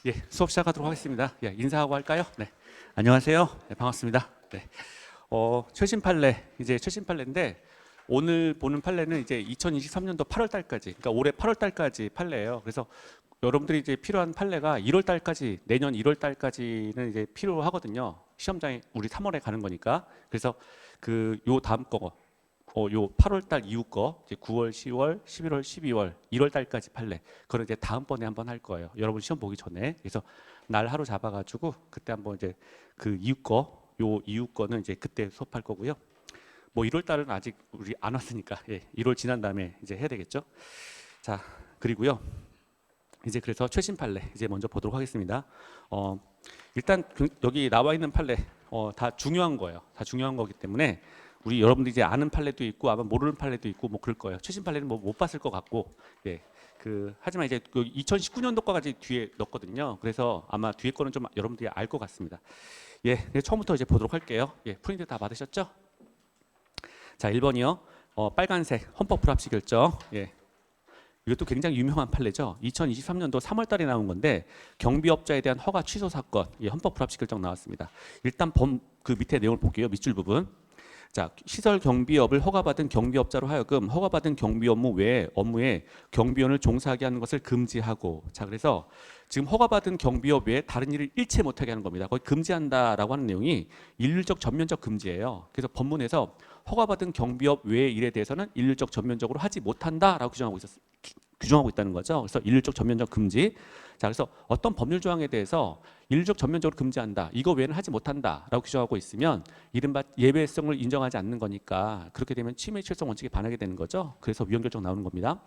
예, 수업 시작하도록 하겠습니다. 예, 인사하고 할까요? 네, 안녕하세요. 네, 반갑습니다. 네, 최신 판례 이제 최신 판례인데 오늘 보는 판례는 이제 2023년도 8월 달까지, 그러니까 올해 8월 달까지 판례예요. 그래서 여러분들이 이제 필요한 판례가 1월 달까지, 내년 1월 달까지는 이제 필요하거든요. 시험장에 우리 3월에 가는 거니까. 그래서 그 요 다음 거 요 8월 달 이후 거 이제 9월, 10월, 11월, 12월, 1월 달까지 판례. 그걸 이제 다음번에 한번 할 거예요. 여러분 시험 보기 전에. 그래서 날 하루 잡아가지고 그때 한번 이제 그 이후 거, 요 이후 거는 이제 그때 수업할 거고요. 뭐 1월 달은 아직 우리 안 왔으니까 1월 지난 다음에 이제 해야 되겠죠. 자, 그리고요. 이제 그래서 최신 판례 이제 먼저 보도록 하겠습니다. 일단 여기 나와 있는 판례 다 중요한 거예요. 다 중요한 거기 때문에 우리 여러분들이 이제 아는 판례도 있고 아마 모르는 판례도 있고 뭐 그럴 거예요. 최신 판례는 뭐 못 봤을 것 같고, 하지만 이제 그 2019년도까지 뒤에 넣었거든요. 그래서 아마 뒤에 거는 좀 여러분들이 알 것 같습니다. 처음부터 이제 보도록 할게요. 프린트 다 받으셨죠? 자, 1번이요. 빨간색 헌법 불합치 결정. 이것도 굉장히 유명한 판례죠. 2023년도 3월 달에 나온 건데 경비업자에 대한 허가 취소 사건, 헌법 불합치 결정 나왔습니다. 일단 그 밑에 내용을 볼게요. 밑줄 부분. 자, 시설 경비업을 허가받은 경비업자로 하여금 허가받은 경비 업무에 경비원을 종사하게 하는 것을 금지하고, 자, 그래서 지금 허가받은 경비업 외에 다른 일을 일체 못하게 하는 겁니다. 거기 금지한다라고 하는 내용이 일률적 전면적 금지예요. 그래서 법문에서 허가받은 경비업 외의 일에 대해서는 일률적 전면적으로 하지 못한다라고 규정하고 있다는 거죠. 그래서 일률적 전면적 금지. 자, 그래서 어떤 법률 조항에 대해서 일률적 전면적으로 금지한다, 이거 외에는 하지 못한다라고 규정하고 있으면 이른바 예외성을 인정하지 않는 거니까 그렇게 되면 침해 실성 원칙에 반하게 되는 거죠. 그래서 위헌 결정 나오는 겁니다.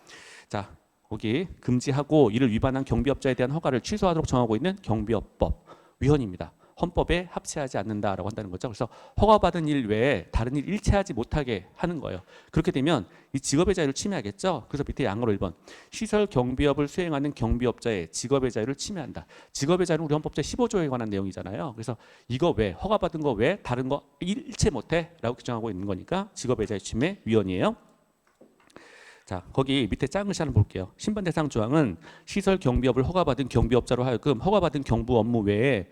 자, 거기 금지하고 이를 위반한 경비업자에 대한 허가를 취소하도록 정하고 있는 경비업법 위헌입니다. 헌법에 합치하지 않는다라고 한다는 거죠. 그래서 허가받은 일 외에 다른 일 일체하지 못하게 하는 거예요. 그렇게 되면 이 직업의 자유를 침해하겠죠. 그래서 밑에 양으로 1번 시설 경비업을 수행하는 경비업자의 직업의 자유를 침해한다. 직업의 자유는 우리 헌법 제15조에 관한 내용이잖아요. 그래서 이거 외 허가받은 거 외에 다른 거 일체 못해라고 규정하고 있는 거니까 직업의 자유 침해 위헌이에요. 자, 거기 밑에 작은 글씨 하나 볼게요. 신반 대상 조항은 시설 경비업을 허가받은 경비업자로 하여금 허가받은 경부 업무에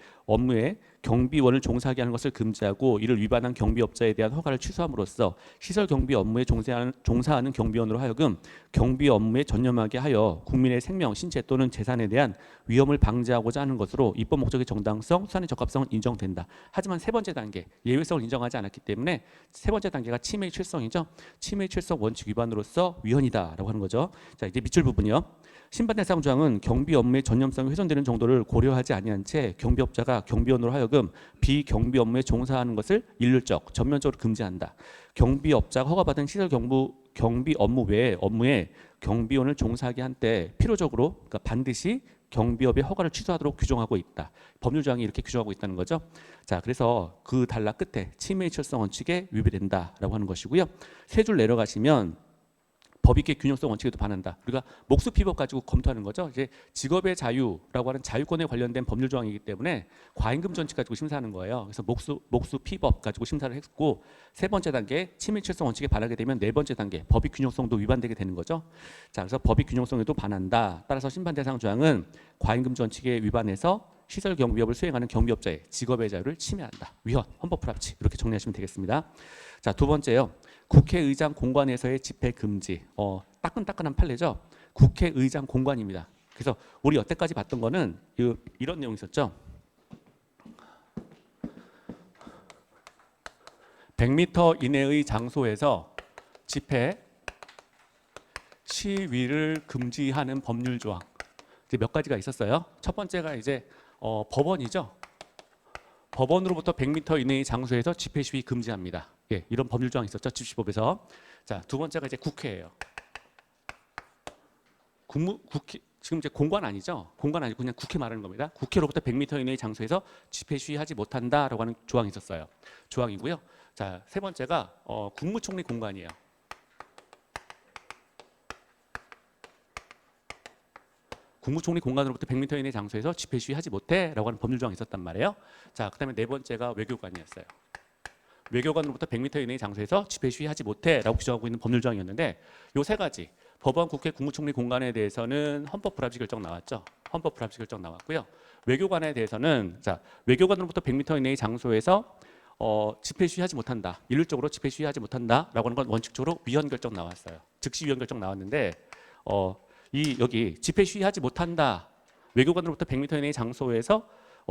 경비원을 종사하게 하는 것을 금지하고 이를 위반한 경비업자에 대한 허가를 취소함으로써 시설 경비 업무에 종사하는 경비원으로 하여금 경비 업무에 전념하게 하여 국민의 생명, 신체 또는 재산에 대한 위험을 방지하고자 하는 것으로 입법 목적의 정당성, 수단의 적합성은 인정된다. 하지만 세 번째 단계 예외성을 인정하지 않았기 때문에 세 번째 단계가 침해의 출성이죠. 침해의 출성 원칙 위반으로서 위헌이다라고 하는 거죠. 자, 이제 밑줄 부분이요. 신반 대상 조항은 경비 업무의 전념성이 훼손되는 정도를 고려하지 아니한 채 경비업자가 경비원으로 하여금 비경비 업무에 종사하는 것을 일률적, 전면적으로 금지한다. 경비업자가 허가받은 시설 경비 업무 외에 업무에 경비원을 종사하게 한 때 필요적으로, 그러니까 반드시 경비업의 허가를 취소하도록 규정하고 있다. 법률 조항이 이렇게 규정하고 있다는 거죠. 자, 그래서 그 단락 끝에 침해의 철성 원칙에 위배된다라고 하는 것이고요. 세 줄 내려가시면 법익의 균형성 원칙에도 반한다. 우리가 목수 피법 가지고 검토하는 거죠. 이제 직업의 자유라고 하는 자유권에 관련된 법률 조항이기 때문에 과임금 전칙 가지고 심사하는 거예요. 그래서 목수 피법 가지고 심사를 했고, 세 번째 단계 침해철성 원칙에 반하게 되면 네 번째 단계 법익 균형성도 위반되게 되는 거죠. 자, 그래서 법익 균형성에도 반한다. 따라서 심판 대상 조항은 과임금 전칙에 위반해서 시설 경비업을 수행하는 경비업자의 직업의 자유를 침해한다. 위헌, 헌법 불합치, 이렇게 정리하시면 되겠습니다. 자, 두 번째요. 국회의장 공관에서의 집회 금지. 따끈따끈한 판례죠. 국회의장 공관입니다. 그래서 우리 여태까지 봤던 거는 이런 내용이 있었죠. 100m 이내의 장소에서 집회, 시위를 금지하는 법률 조항. 이제 몇 가지가 있었어요. 첫 번째가 이제 법원이죠. 법원으로부터 100m 이내의 장소에서 집회 시위 금지합니다. 이런 법률 조항이 있었죠. 집시법에서. 자, 두 번째가 이제 국회예요. 국회 지금 이제 공관 아니죠? 공관 아니고 그냥 국회 말하는 겁니다. 국회로부터 100m 이내의 장소에서 집회 시위하지 못한다라고 하는 조항이 있었어요. 조항이고요. 자, 세 번째가 국무총리 공관이에요. 국무총리 공간으로부터 100m 이내 장소에서 집회 시위하지 못해라고 하는 법률 조항이 있었단 말이에요. 자, 그다음에 네 번째가 외교관이었어요. 외교관으로부터 100m 이내의 장소에서 집회 시위하지 못해라고 규정하고 있는 법률 조항이었는데 요 세 가지 법원, 국회, 국무총리 공간에 대해서는 헌법 불합치 결정 나왔죠. 헌법 불합치 결정 나왔고요. 외교관에 대해서는 자, 외교관으로부터 100m 이내의 장소에서 집회 시위하지 못한다. 일률적으로 집회 시위하지 못한다라고 하는 건 원칙적으로 위헌 결정 나왔어요. 즉시 위헌 결정 나왔는데 이 여기 집회 시위하지 못한다. 외교관으로부터 100m 이내의 장소에서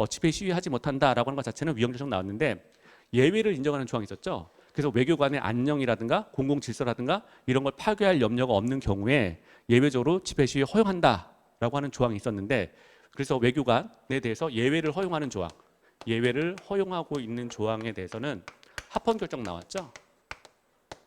집회 시위하지 못한다라고 하는 것 자체는 위헌 결정 나왔는데 예외를 인정하는 조항이 있었죠. 그래서 외교관의 안녕이라든가 공공 질서라든가 이런 걸 파괴할 염려가 없는 경우에 예외적으로 집회 시위 허용한다라고 하는 조항이 있었는데 그래서 외교관에 대해서 예외를 허용하는 조항, 예외를 허용하고 있는 조항에 대해서는 합헌 결정 나왔죠.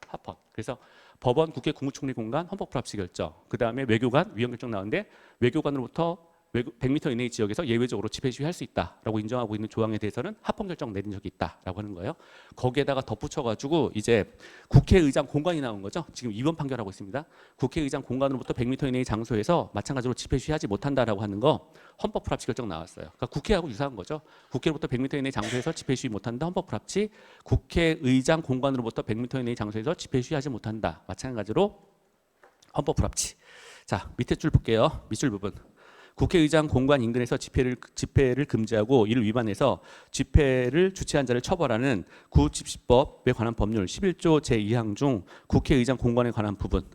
합헌. 그래서 법원, 국회, 국무총리 공간 헌법 불합치 결정. 그다음에 외교관 위헌 결정 나왔는데 외교관으로부터 100m 이내의 지역에서 예외적으로 집회 시위할 수 있다라고 인정하고 있는 조항에 대해서는 합헌 결정 내린 적이 있다라고 하는 거예요. 거기에다가 덧붙여가지고 이제 국회의장 공간이 나온 거죠. 지금 위헌 판결하고 있습니다. 국회의장 공간으로부터 100m 이내의 장소에서 마찬가지로 집회 시위하지 못한다라고 하는 거 헌법 불합치 결정 나왔어요. 그러니까 국회하고 유사한 거죠. 국회로부터 100m 이내의 장소에서 집회 시위 못한다. 헌법 불합치. 국회의장 공간으로부터 100m 이내의 장소에서 집회 시위하지 못한다. 마찬가지로 헌법 불합치. 자, 밑에 줄 볼게요. 밑줄 부분. 국회의장 공간 인근에서 집회를 금지하고 이를 위반해서 집회를 주최한 자를 처벌하는 구집시법에 관한 법률 11조 제2항 중 국회의장 공간에 관한 부분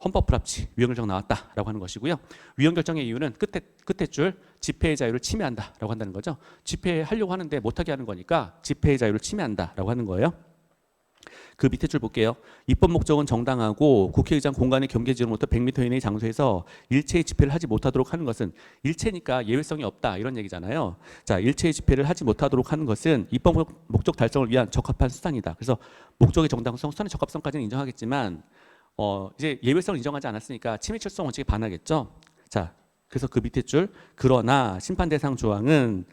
헌법 불합치 위헌 결정 나왔다라고 하는 것이고요. 위헌 결정의 이유는 끝에 줄 집회의 자유를 침해한다라고 한다는 거죠. 집회하려고 하는데 못하게 하는 거니까 집회의 자유를 침해한다라고 하는 거예요. 그 밑에 줄 볼게요. 입법 목적은 정당하고 국회의장 공간의 경계지로부터 100m 이내의 장소에서 일체의 집회를 하지 못하도록 하는 것은 일체니까 예외성이 없다 이런 얘기잖아요. 자, 일체의 집회를 하지 못하도록 하는 것은 입법 목적 달성을 위한 적합한 수단이다. 그래서 목적의 정당성, 수단의 적합성까지는 인정하겠지만 이제 예외성을 인정하지 않았으니까 침해철성 원칙에 반하겠죠. 자, 그래서 그 밑에 줄 그러나 심판 대상 조항은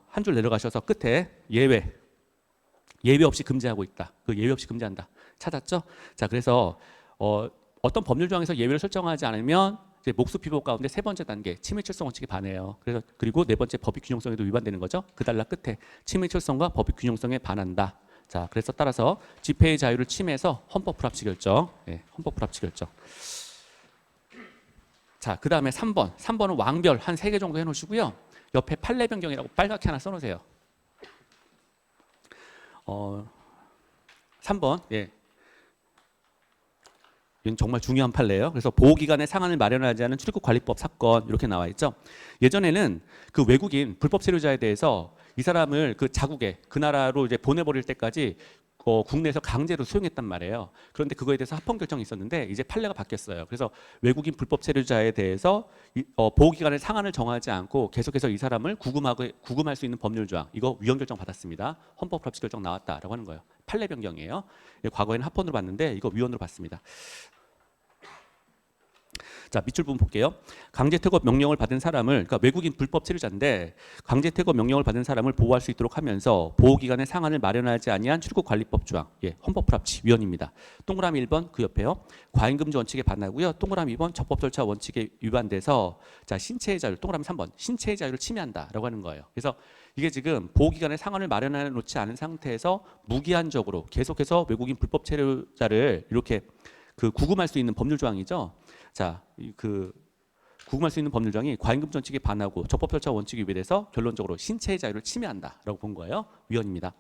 한 줄 내려가셔서 끝에 예외 없이 금지하고 있다. 그 예외 없이 금지한다. 찾았죠? 자, 그래서 어떤 법률 조항에서 예외를 설정하지 않으면 이제 목수 피법 가운데 세 번째 단계 침해철성 원칙에 반해요. 그래서 그리고 네 번째 법익 균형성에도 위반되는 거죠. 그 달라 끝에 침해철성과 법익 균형성에 반한다. 자, 그래서 따라서 집회의 자유를 침해해서 헌법 불합치 결정. 헌법 불합치 결정. 자, 그 다음에 3번. 3번은 왕별 한 3개 정도 해놓으시고요. 옆에 판례 변경이라고 빨갛게 하나 써놓으세요. 3번. 이건 정말 중요한 판례예요. 그래서 보호기관의 상한을 마련하지 않은 출입국관리법 사건 이렇게 나와 있죠. 예전에는 그 외국인 불법 체류자에 대해서 이 사람을 그 자국에 그 나라로 이제 보내버릴 때까지 국내에서 강제로 수용했단 말이에요. 그런데 그거에 대해서 합헌 결정이 있었는데 이제 판례가 바뀌었어요. 그래서 외국인 불법 체류자에 대해서 보호기관의 상한을 정하지 않고 계속해서 이 사람을 구금할 수 있는 법률 조항 이거 위헌 결정 받았습니다. 헌법 불합치 결정 나왔다라고 하는 거예요. 판례 변경이에요. 과거에는 합헌으로 봤는데 이거 위헌으로 봤습니다. 자, 밑줄 부분 볼게요. 강제 퇴거 명령을 받은 사람을 그러니까 외국인 불법 체류자인데 강제 퇴거 명령을 받은 사람을 보호할 수 있도록 하면서 보호기관의 상한을 마련하지 아니한 출국관리법 조항 헌법 불합치 위헌입니다. 동그라미 1번 그 옆에요. 과잉금지 원칙에 반하고요. 동그라미 2번 적법 절차 원칙에 위반돼서 자, 신체의 자유 동그라미 3번 신체의 자유를 침해한다라고 하는 거예요. 그래서 이게 지금 보호기관의 상한을 마련해 놓지 않은 상태에서 무기한적으로 계속해서 외국인 불법 체류자를 이렇게 그 구금할 수 있는 법률 조항이죠. 자, 그 구금할 수 있는 법률 조항이 과잉금지 원칙에 반하고 적법 절차 원칙에 위배돼서 결론적으로 신체의 자유를 침해한다라고 본 거예요. 위헌입니다.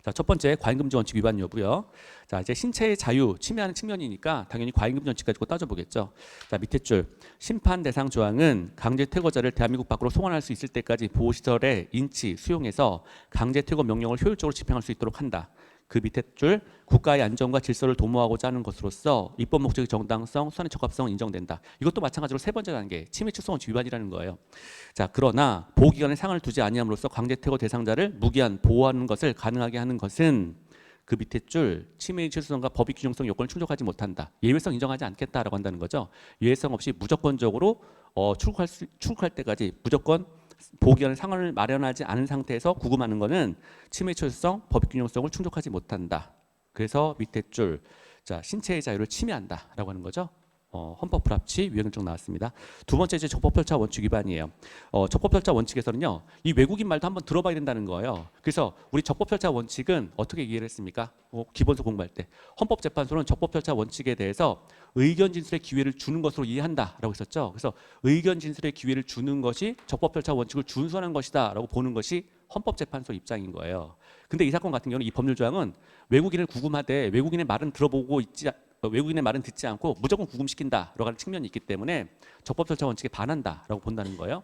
자, 첫 번째 과잉금지 원칙 위반 여부요. 자, 이제 신체의 자유 침해하는 측면이니까 당연히 과잉금지 원칙 가지고 따져보겠죠. 자, 밑에 줄 심판 대상 조항은 강제 퇴거자를 대한민국 밖으로 송환할 수 있을 때까지 보호시설에 인치 수용해서 강제 퇴거 명령을 효율적으로 집행할 수 있도록 한다. 그 밑에 줄 국가의 안정과 질서를 도모하고자 하는 것으로서 입법 목적의 정당성, 수단의 적합성은 인정된다. 이것도 마찬가지로 세 번째 단계 침해철성 원칙 위반이라는 거예요. 자, 그러나 보호기관에 상한을 두지 아니함으로써 강제 퇴거 대상자를 무기한 보호하는 것을 가능하게 하는 것은 그 밑에 줄 침해의 실효성과 법익 균형성 요건을 충족하지 못한다. 예외성 인정하지 않겠다라고 한다는 거죠. 예외성 없이 무조건적으로 출국할 때까지 무조건 보호기관의 상한을 마련하지 않은 상태에서 구금하는 것은 침해 처리성, 법익 균형성을 충족하지 못한다. 그래서 밑에 줄, 자, 신체의 자유를 침해한다라고 하는 거죠. 헌법 불합치 위헌 결정 나왔습니다. 두 번째 이제 적법 절차 원칙 위반이에요. 적법 절차 원칙에서는요, 이 외국인 말도 한번 들어봐야 된다는 거예요. 그래서 우리 적법 절차 원칙은 어떻게 이해를 했습니까? 기본서 공부할 때 헌법재판소는 적법 절차 원칙에 대해서 의견 진술의 기회를 주는 것으로 이해한다라고 했었죠. 그래서 의견 진술의 기회를 주는 것이 적법 절차 원칙을 준수하는 것이다라고 보는 것이 헌법재판소 입장인 거예요. 근데 이 사건 같은 경우는 이 법률 조항은 외국인을 구금하되 외국인의 말은 들어보고 외국인의 말은 듣지 않고 무조건 구금시킨다라고 하는 측면이 있기 때문에 적법 절차 원칙에 반한다라고 본다는 거예요.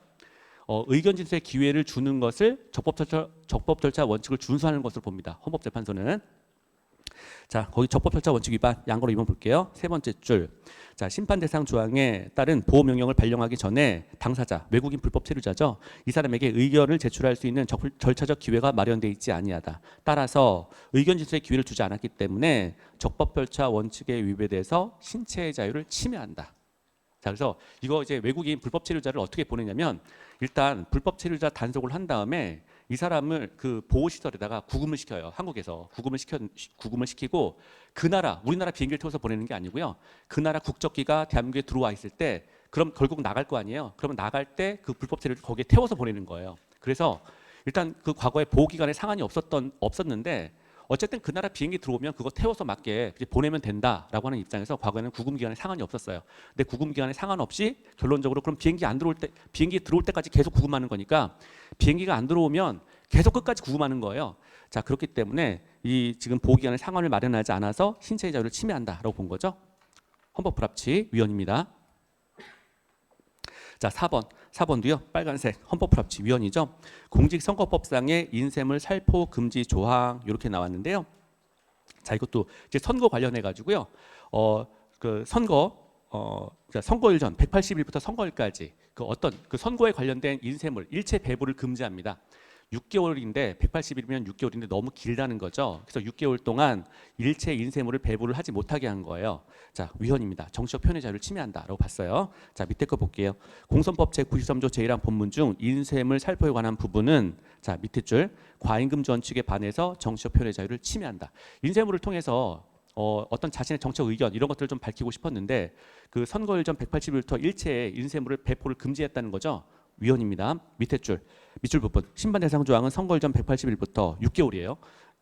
의견 진술의 기회를 주는 것을 적법 절차 원칙을 준수하는 것으로 봅니다. 헌법재판소는. 자, 거기 적법 절차 원칙 위반 양거로 위반 볼게요. 세 번째 줄. 자, 심판 대상 조항에 따른 보호 명령을 발령하기 전에 당사자, 외국인 불법 체류자죠. 이 사람에게 의견을 제출할 수 있는 절차적 기회가 마련돼 있지 아니하다. 따라서 의견 진술의 기회를 주지 않았기 때문에 적법 절차 원칙에 위배돼서 신체의 자유를 침해한다. 자, 그래서 이거 이제 외국인 불법 체류자를 어떻게 보내냐면 일단 불법 체류자 단속을 한 다음에 이 사람을 그 보호시설에다가 구금을 시켜요. 한국에서 구금을 시키고 그 나라, 우리나라 비행기를 태워서 보내는 게 아니고요. 그 나라 국적기가 대한민국에 들어와 있을 때 그럼 결국 나갈 거 아니에요. 그러면 나갈 때 그 불법 체류를 거기에 태워서 보내는 거예요. 그래서 일단 그 과거에 보호기간에 상한이 없었는데 어쨌든 그 나라 비행기 들어오면 그거 태워서 맞게 보내면 된다라고 하는 입장에서 과거에는 구금 기간에 상한이 없었어요. 근데 구금 기간에 상한 없이 결론적으로 그럼 비행기 들어올 때까지 계속 구금하는 거니까 비행기가 안 들어오면 계속 끝까지 구금하는 거예요. 자, 그렇기 때문에 이 지금 보호 기간에 상한을 마련하지 않아서 신체의 자유를 침해한다라고 본 거죠. 헌법 불합치 위헌입니다. 자, 4번도요. 빨간색 헌법 불합치 위헌이죠. 공직선거법상의 인쇄물 살포 금지 조항 이렇게 나왔는데요. 자, 이것도 이제 선거 관련해 가지고요. 그 선거일 전 180일부터 선거일까지 그 어떤 그 선거에 관련된 인쇄물 일체 배부를 금지합니다. 6개월인데 180일이면 6개월인데 너무 길다는 거죠. 그래서 6개월 동안 일체 인쇄물을 배부를 하지 못하게 한 거예요. 자, 위헌입니다. 정치적 표현의 자유를 침해한다라고 봤어요. 자, 밑에 거 볼게요. 공선법 제93조 제1항 본문 중 인쇄물 살포에 관한 부분은 자, 밑에 줄 과잉금지 원칙에 반해서 정치적 표현의 자유를 침해한다. 인쇄물을 통해서 어떤 자신의 정책 의견 이런 것들을 좀 밝히고 싶었는데 그 선거일 전 180일부터 일체 인쇄물을 배포를 금지했다는 거죠. 위헌입니다. 밑에 줄, 밑줄 부분. 심판 대상 조항은 선거일 전 180일부터 6개월이에요.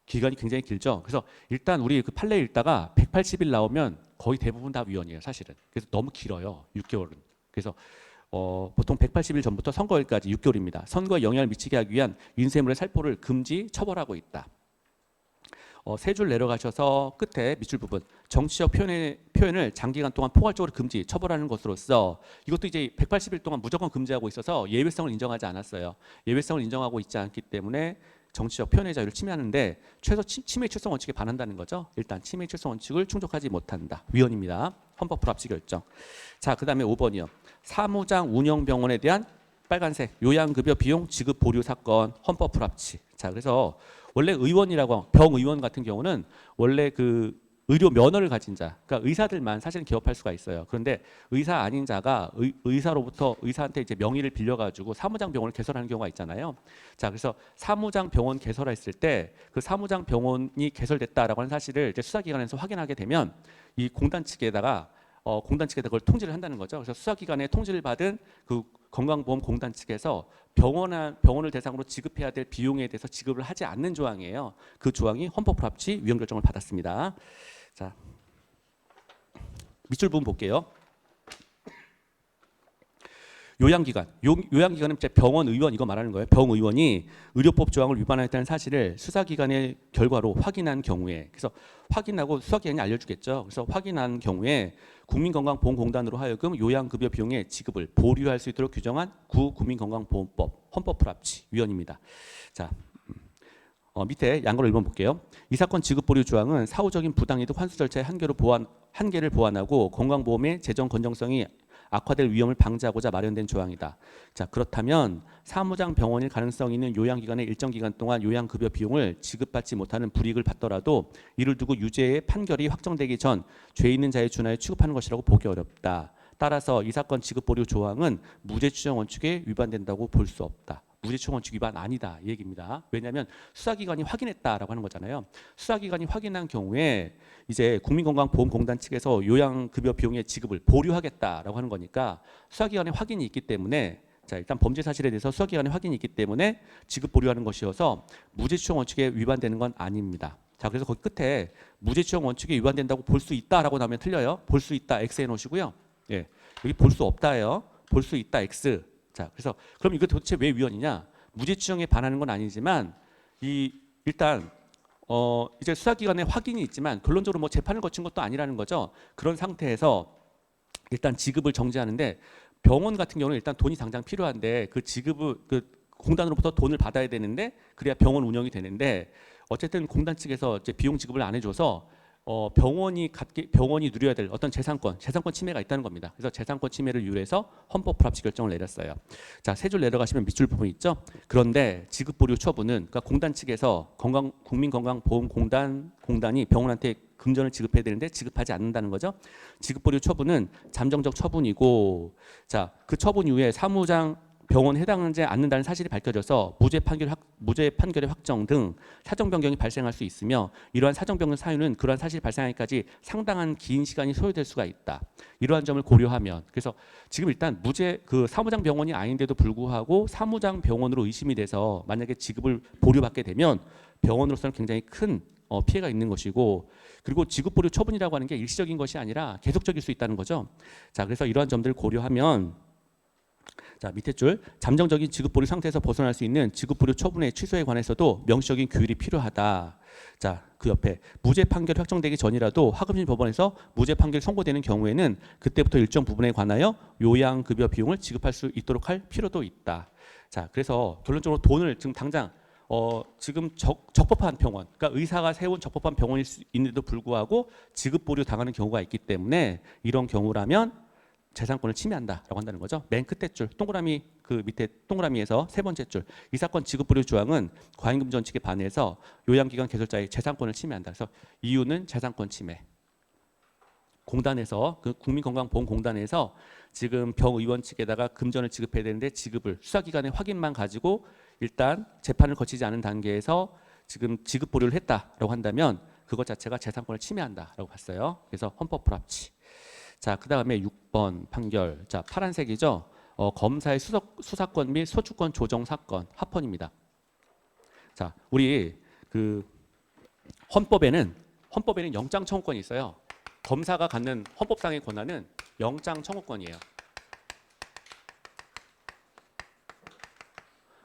기간이 굉장히 길죠. 그래서 일단 우리 그 판례 읽다가 180일 나오면 거의 대부분 다 위헌이에요, 사실은. 그래서 너무 길어요, 6개월은. 그래서 보통 180일 전부터 선거일까지 6개월입니다. 선거에 영향을 미치게 하기 위한 인쇄물의 살포를 금지, 처벌하고 있다. 세 줄 내려가셔서 끝에 밑줄 부분 정치적 표현을 장기간 동안 포괄적으로 금지, 처벌하는 것으로서 이것도 이제 180일 동안 무조건 금지하고 있어서 예외성을 인정하지 않았어요. 예외성을 인정하고 있지 않기 때문에 정치적 표현의 자유를 침해하는데 최소 침해 출석 원칙에 반한다는 거죠. 일단 침해 출석 원칙을 충족하지 못한다. 위헌입니다. 헌법 불합치 결정. 자, 그다음에 5번이요. 사무장 운영병원에 대한 빨간색 요양급여 비용 지급 보류 사건 헌법 불합치. 자, 그래서 원래 의원이라고 병의원 같은 경우는 원래 그 의료 면허를 가진 자, 그러니까 의사들만 사실은 개업할 수가 있어요. 그런데 의사 아닌 자가 의사한테 이제 명의를 빌려가지고 사무장 병원을 개설하는 경우가 있잖아요. 자, 그래서 사무장 병원 개설했을 때 그 사무장 병원이 개설됐다라고 하는 사실을 이제 수사기관에서 확인하게 되면 이 공단 측에다가 그걸 통지를 한다는 거죠. 그래서 수사기관에 통지를 받은 그 건강보험공단 측에서 병원을 대상으로 지급해야 될 비용에 대해서 지급을 하지 않는 조항이에요. 그 조항이 헌법 불합치 위헌 결정을 받았습니다. 자, 밑줄 부분 볼게요. 요양기관은 병원 의원 이거 말하는 거예요. 병의원이 의료법 조항을 위반했다는 사실을 수사기관의 결과로 확인한 경우에, 그래서 확인하고 수사기관이 알려주겠죠. 그래서 확인한 경우에 국민건강보험공단으로 하여금 요양급여 비용의 지급을 보류할 수 있도록 규정한 국민건강보험법 헌법 불합치 위헌입니다. 자, 밑에 양거로 1번 볼게요. 이 사건 지급 보류 조항은 사후적인 부당이득 환수 절차의 한계를 보완하고 건강보험의 재정 건정성이 악화될 위험을 방지하고자 마련된 조항이다. 자, 그렇다면 사무장 병원일 가능성이 있는 요양기관의 일정 기간 동안 요양급여 비용을 지급받지 못하는 불이익을 받더라도 이를 두고 유죄의 판결이 확정되기 전 죄 있는 자에 준하여 취급하는 것이라고 보기 어렵다. 따라서 이 사건 지급 보류 조항은 무죄 추정 원칙에 위반된다고 볼 수 없다. 무죄추정 원칙 위반 아니다 이 얘기입니다. 왜냐하면 수사기관이 확인했다라고 하는 거잖아요. 수사기관이 확인한 경우에 이제 국민건강보험공단 측에서 요양급여 비용의 지급을 보류하겠다라고 하는 거니까 수사기관의 확인이 있기 때문에 자, 일단 범죄 사실에 대해서 수사기관의 확인이 있기 때문에 지급 보류하는 것이어서 무죄추정 원칙에 위반되는 건 아닙니다. 자, 그래서 거기 끝에 무죄추정 원칙에 위반된다고 볼 수 있다라고 나오면 틀려요. 볼 수 있다 X 해놓으시고요. 예, 여기 볼 수 없다예요. 볼 수 있다 X. 자, 그래서 그럼 이거 도대체 왜 위헌이냐? 무죄추정에 반하는 건 아니지만 일단 이제 수사기관의 확인이 있지만 결론적으로 뭐 재판을 거친 것도 아니라는 거죠. 그런 상태에서 일단 지급을 정지하는데 병원 같은 경우는 일단 돈이 당장 필요한데 그 지급을 그 공단으로부터 돈을 받아야 되는데 그래야 병원 운영이 되는데 어쨌든 공단 측에서 이제 비용 지급을 안 해줘서 병원이 누려야 될 어떤 재산권 침해가 있다는 겁니다. 그래서 재산권 침해를 이유해서 헌법 불합치 결정을 내렸어요. 자, 세 줄 내려가시면 밑줄 부분 있죠. 그런데 지급 보류 처분은 그러니까 공단 측에서 국민건강보험공단이 병원한테 금전을 지급해야 되는데 지급하지 않는다는 거죠. 지급 보류 처분은 잠정적 처분이고, 자, 그 처분 이후에 사무장 병원에 해당하지 않는다는 사실이 밝혀져서 무죄 판결의 확정 등 사정 변경이 발생할 수 있으며 이러한 사정 변경 사유는 그러한 사실이 발생하기까지 상당한 긴 시간이 소요될 수가 있다. 이러한 점을 고려하면 그래서 지금 일단 그 사무장 병원이 아닌데도 불구하고 사무장 병원으로 의심이 돼서 만약에 지급을 보류받게 되면 병원으로서는 굉장히 큰 피해가 있는 것이고 그리고 지급 보류 처분이라고 하는 게 일시적인 것이 아니라 계속적일 수 있다는 거죠. 자, 그래서 이러한 점들을 고려하면 자, 밑에 줄 잠정적인 지급 보류 상태에서 벗어날 수 있는 지급 보류 처분의 취소에 관해서도 명시적인 규율이 필요하다. 자, 그 옆에 무죄 판결이 확정되기 전이라도 하급심 법원에서 무죄 판결이 선고되는 경우에는 그때부터 일정 부분에 관하여 요양급여 비용을 지급할 수 있도록 할 필요도 있다. 자, 그래서 결론적으로 돈을 지금 당장 지금 적법한 병원, 그러니까 의사가 세운 적법한 병원일 수 있는데도 불구하고 지급 보류 당하는 경우가 있기 때문에 이런 경우라면 재산권을 침해한다라고 한다는 거죠. 맨 끝에 줄 동그라미 그 밑에 동그라미에서 세 번째 줄 이 사건 지급 보류 조항은 과잉금 전칙에 반해서 요양기관 개설자의 재산권을 침해한다. 그래서 이유는 재산권 침해. 공단에서 그 국민건강보험공단에서 지금 병의원 측에다가 금전을 지급해야 되는데 지급을 수사기관의 확인만 가지고 일단 재판을 거치지 않은 단계에서 지금 지급 보류를 했다라고 한다면 그것 자체가 재산권을 침해한다라고 봤어요. 그래서 헌법 불합치. 자, 그 다음에 6번 판결. 자, 파란색이죠. 검사의 수사권 및 소추권 조정 사건 합헌입니다. 자, 우리 그 헌법에는 영장 청구권이 있어요. 검사가 갖는 헌법상의 권한은 영장 청구권이에요.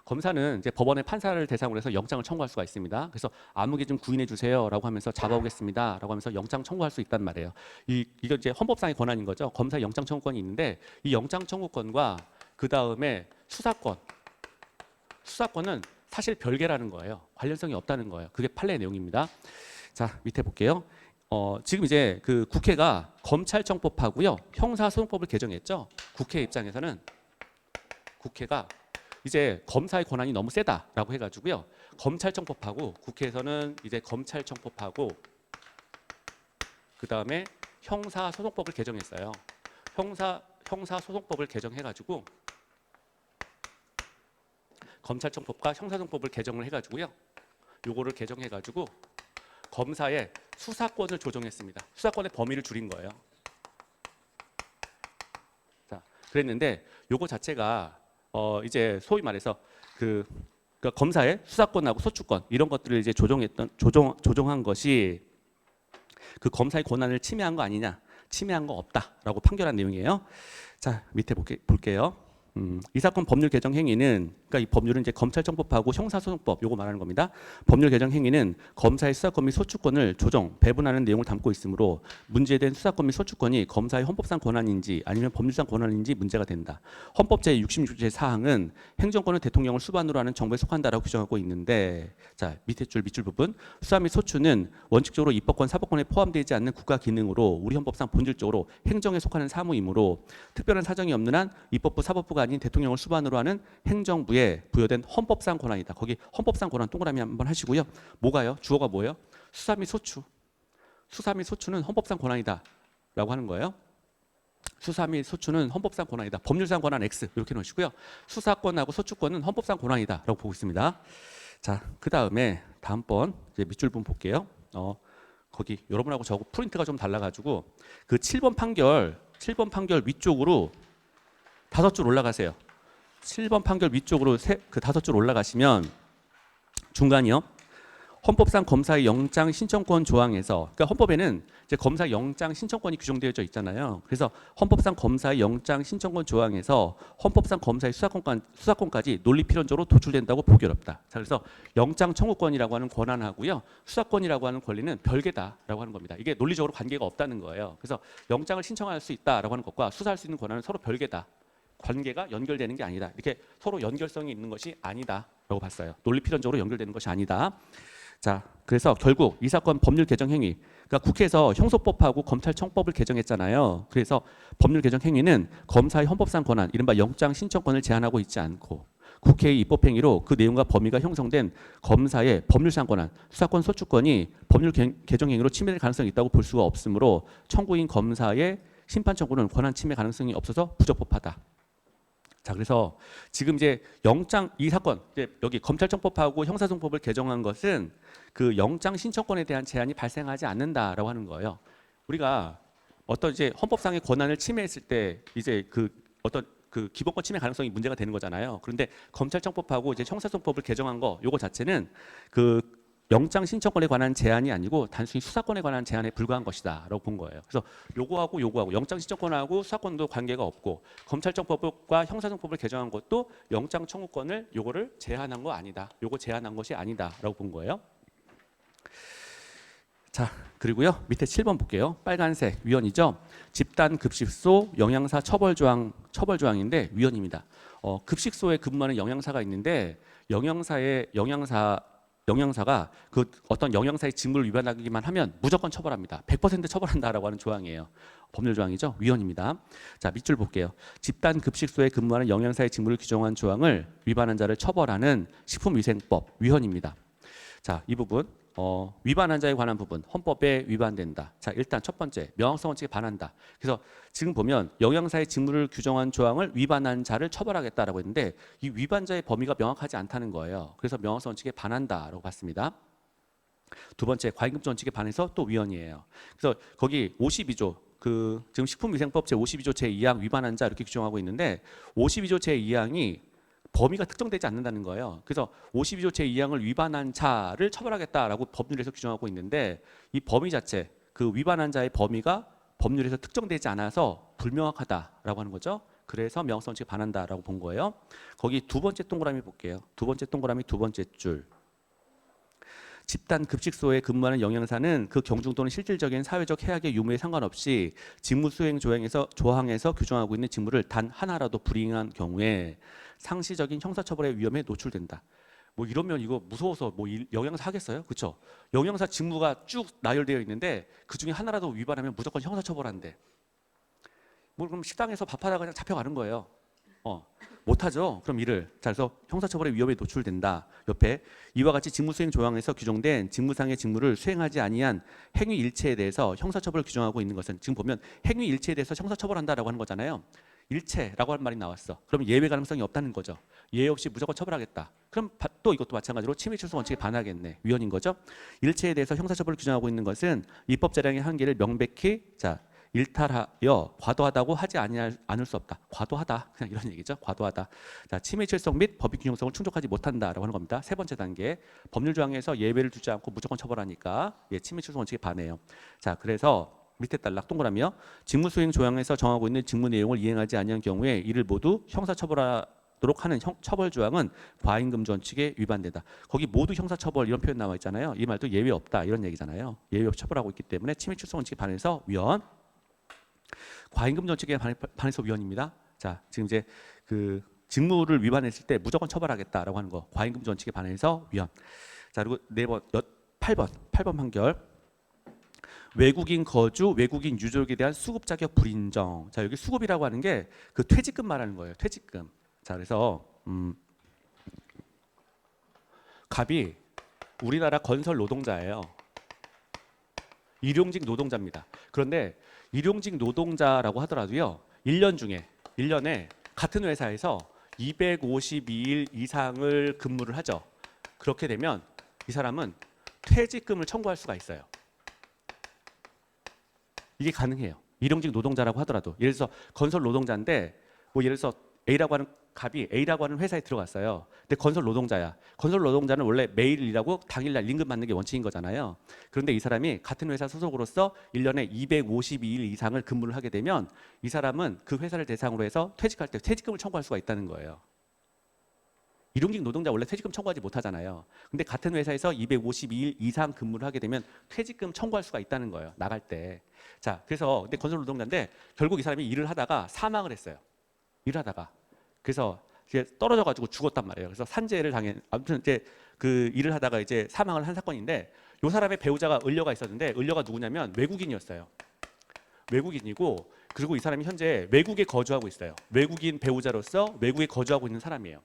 검사는 이제 법원의 판사를 대상으로 해서 영장을 청구할 수가 있습니다. 그래서 아무개 좀 구인해 주세요라고 하면서 잡아오겠습니다라고 하면서 영장 청구할 수 있단 말이에요. 이거 이제 헌법상의 권한인 거죠. 검사의 영장 청구권이 있는데 이 영장 청구권과 그 다음에 수사권은 사실 별개라는 거예요. 관련성이 없다는 거예요. 그게 판례의 내용입니다. 자, 밑에 볼게요. 지금 이제 그 국회가 검찰청법하고요 형사소송법을 개정했죠. 국회 입장에서는 국회가 이제 검사의 권한이 너무 세다라고 해가지고요. 검찰청법하고 국회에서는 이제 검찰청법하고 그 다음에 형사소송법을 개정했어요. 형사소송법을 개정해가지고 검찰청법과 형사소송법을 개정을 해가지고요. 요거를 개정해가지고 검사의 수사권을 조정했습니다. 수사권의 범위를 줄인 거예요. 자, 그랬는데 요거 자체가 이제 소위 말해서 그러니까 검사의 수사권하고 소추권 이런 것들을 이제 조정한 것이 그 검사의 권한을 침해한 거 아니냐, 침해한 거 없다라고 판결한 내용이에요. 자, 밑에 볼게요. 이 사건 법률 개정 행위는 그러니까 이 법률은 이제 검찰청법하고 형사소송법 요거 말하는 겁니다. 법률 개정 행위는 검사의 수사권 및 소추권을 조정, 배분하는 내용을 담고 있으므로 문제된 수사권 및 소추권이 검사의 헌법상 권한인지 아니면 법률상 권한인지 문제가 된다. 헌법 제66조 제4항은 행정권은 대통령을 수반으로 하는 정부에 속한다라고 규정하고 있는데 자, 밑줄 부분 수사 및 소추는 원칙적으로 입법권, 사법권에 포함되지 않는 국가 기능으로 우리 헌법상 본질적으로 행정에 속하는 사무이므로 특별한 사정이 없는 한 입법부, 사법부가 아닌 대통령을 수반으로 하는 행정부에 부여된 헌법상 권한이다. 거기 헌법상 권한 동그라미 한번 하시고요. 뭐가요? 주어가 뭐예요? 수사 및 소추. 수사 및 소추는 헌법상 권한이다 라고 하는 거예요. 수사 및 소추는 헌법상 권한이다. 법률상 권한 X 이렇게 놓으시고요. 수사권하고 소추권은 헌법상 권한이다라고 보고 있습니다. 자, 그 다음에 다음번 이제 밑줄 분 볼게요. 거기 여러분하고 저하고 프린트가 좀 달라가지고 그 7번 판결 위쪽으로 5줄 올라가세요. 7번 판결 위쪽으로 그 5줄 올라가시면 중간이요. 헌법상 검사의 영장 신청권 조항에서, 그러니까 헌법에는 이제 검사 영장 신청권이 규정되어 있잖아요. 그래서 헌법상 검사의 영장 신청권 조항에서 헌법상 검사의 수사권까지 논리 필연적으로 도출된다고 보기 어렵다. 자, 그래서 영장 청구권이라고 하는 권한하고요, 수사권이라고 하는 권리는 별개다라고 하는 겁니다. 이게 논리적으로 관계가 없다는 거예요. 그래서 영장을 신청할 수 있다라고 하는 것과 수사할 수 있는 권한은 서로 별개다. 관계가 연결되는 게 아니다. 이렇게 서로 연결성이 있는 것이 아니다라고 봤어요. 논리 필연적으로 연결되는 것이 아니다. 자, 그래서 결국 이 사건 법률 개정 행위, 그러니까 국회에서 형소법하고 검찰청법을 개정했잖아요. 그래서 법률 개정 행위는 검사의 헌법상 권한, 이른바 영장 신청권을 제한하고 있지 않고 국회의 입법 행위로 그 내용과 범위가 형성된 검사의 법률상 권한, 수사권, 소추권이 법률 개정 행위로 침해될 가능성이 있다고 볼 수가 없으므로 청구인 검사의 심판 청구는 권한 침해 가능성이 없어서 부적법하다. 자, 그래서 지금 이제 영장 이 사건, 이제 여기 검찰청법하고 형사소송법을 개정한 것은 그 영장 신청권에 대한 제한이 발생하지 않는다라고 하는 거예요. 우리가 어떤 이제 헌법상의 권한을 침해했을 때 이제 그 어떤 그 기본권 침해 가능성이 문제가 되는 거잖아요. 그런데 검찰청법하고 이제 형사소송법을 개정한 거 요거 자체는 그 영장 신청권에 관한 제한이 아니고 단순히 수사권에 관한 제한에 불과한 것이다라고 본 거예요. 그래서 요거하고 영장 신청권하고 수사권도 관계가 없고 검찰청법과 형사소송법을 개정한 것도 영장 청구권을 요거를 제한한 거 아니다. 요거 제한한 것이 아니다라고 본 거예요. 자, 그리고요 밑에 7번 볼게요. 빨간색 위헌이죠. 집단 급식소 영양사 처벌 조항인데 위헌입니다. 급식소에 근무하는 영양사가 있는데 영양사가 그 어떤 영양사의 직무를 위반하기만 하면 무조건 처벌합니다. 100% 처벌한다라고 하는 조항이에요. 법률 조항이죠. 위헌입니다. 자, 밑줄 볼게요. 집단 급식소에 근무하는 영양사의 직무를 규정한 조항을 위반한 자를 처벌하는 식품위생법 위헌입니다. 자, 이 부분 위반한 자에 관한 부분 헌법에 위반된다. 자, 일단 첫 번째 명확성 원칙에 반한다. 그래서 지금 보면 영양사의 직무를 규정한 조항을 위반한 자를 처벌하겠다라고 했는데 이 위반자의 범위가 명확하지 않다는 거예요. 그래서 명확성 원칙에 반한다라고 봤습니다. 두 번째 과잉금지 원칙에 반해서 또 위헌이에요. 그래서 거기 52조 지금 식품위생법 제52조 제2항 위반한 자 이렇게 규정하고 있는데 52조 제2항이 범위가 특정되지 않는다는 거예요. 그래서 52조 제2항을 위반한 자를 처벌하겠다라고 법률에서 규정하고 있는데 이 범위 자체, 그 위반한 자의 범위가 법률에서 특정되지 않아서 불명확하다라고 하는 거죠. 그래서 명확성 원칙에 반한다라고 본 거예요. 거기 두 번째 동그라미 볼게요. 두 번째 동그라미 두 번째 줄. 집단 급식소에 근무하는 영양사는 그 경중 또는 실질적인 사회적 해악의 유무에 상관없이 직무 수행 조항에서 규정하고 있는 직무를 단 하나라도 불이행한 경우에 상시적인 형사처벌의 위험에 노출된다. 뭐 이러면 이거 무서워서 뭐 영양사 하겠어요? 그렇죠? 영양사 직무가 쭉 나열되어 있는데 그 중에 하나라도 위반하면 무조건 형사처벌한대. 뭐 그럼 식당에서 밥하다가 그냥 잡혀가는 거예요. 못하죠. 그럼 이를. 자, 그래서 형사처벌의 위험에 노출된다. 옆에 이와 같이 직무수행 조항에서 규정된 직무상의 직무를 수행하지 아니한 행위 일체에 대해서 형사처벌을 규정하고 있는 것은 지금 보면 행위 일체에 대해서 형사처벌한다라고 하는 거잖아요. 일체라고 하는 말이 나왔어. 그럼 예외 가능성이 없다는 거죠. 예외 없이 무조건 처벌하겠다. 그럼 또 이것도 마찬가지로 침해출소 원칙에 반하겠네. 위헌인 거죠. 일체에 대해서 형사처벌을 규정하고 있는 것은 입법 재량의 한계를 명백히 일탈하여 과도하다고 하지 않을 수 없다. 과도하다. 그냥 이런 얘기죠. 과도하다. 자, 침해질성 및 법익 균형성을 충족하지 못한다라고 하는 겁니다. 세 번째 단계. 법률 조항에서 예외를 두지 않고 무조건 처벌하니까 침해질성 원칙에 반해요. 자, 그래서 밑에 단락 동그라미요. 직무 수행 조항에서 정하고 있는 직무 내용을 이행하지 아니한 경우에 이를 모두 형사처벌하도록 하는 처벌 조항은 과잉금지 원칙에 위반된다. 거기 모두 형사처벌 이런 표현 나와 있잖아요. 이 말도 예외 없다 이런 얘기잖아요. 예외 없이 처벌하고 있기 때문에 침해출소 원칙에 반해서 위헌. 과잉금지 원칙에 반해서 위헌입니다. 자, 지금 이제 그 직무를 위반했을 때 무조건 처벌하겠다라고 하는 거. 과잉금지 원칙에 반해서 위헌. 자, 그리고 8번 판결. 외국인 거주, 외국인 유족에 대한 수급 자격 불인정. 자, 여기 수급이라고 하는 게 그 퇴직금 말하는 거예요. 퇴직금. 자, 그래서 갑이 우리나라 건설 노동자예요. 일용직 노동자입니다. 그런데 일용직 노동자라고 하더라도요, 1년 중에 1년에 같은 회사에서 252일 이상을 근무를 하죠. 그렇게 되면 이 사람은 퇴직금을 청구할 수가 있어요. 이게 가능해요. 일용직 노동자라고 하더라도. 예를 들어서 건설 노동자인데 뭐 예를 들어서 A라고 하는 갑이 A라고 하는 회사에 들어갔어요. 근데 건설 노동자야. 건설 노동자는 원래 매일 일하고 당일날 임금 받는 게 원칙인 거잖아요. 그런데 이 사람이 같은 회사 소속으로서 1년에 252일 이상을 근무를 하게 되면 이 사람은 그 회사를 대상으로 해서 퇴직할 때 퇴직금을 청구할 수가 있다는 거예요. 일용직 노동자 원래 퇴직금 청구하지 못하잖아요. 근데 같은 회사에서 252일 이상 근무를 하게 되면 퇴직금 청구할 수가 있다는 거예요. 나갈 때. 자, 그래서 근데 건설 노동자인데 결국 이 사람이 일을 하다가 사망을 했어요. 일을 하다가. 그래서 이제 떨어져 가지고 죽었단 말이에요. 그래서 산재를 아무튼 이제 그 일을 하다가 이제 사망을 한 사건인데 이 사람의 배우자가 을려가 있었는데 을려가 누구냐면 외국인이었어요. 외국인이고 그리고 이 사람이 현재 외국에 거주하고 있어요. 외국인 배우자로서 외국에 거주하고 있는 사람이에요.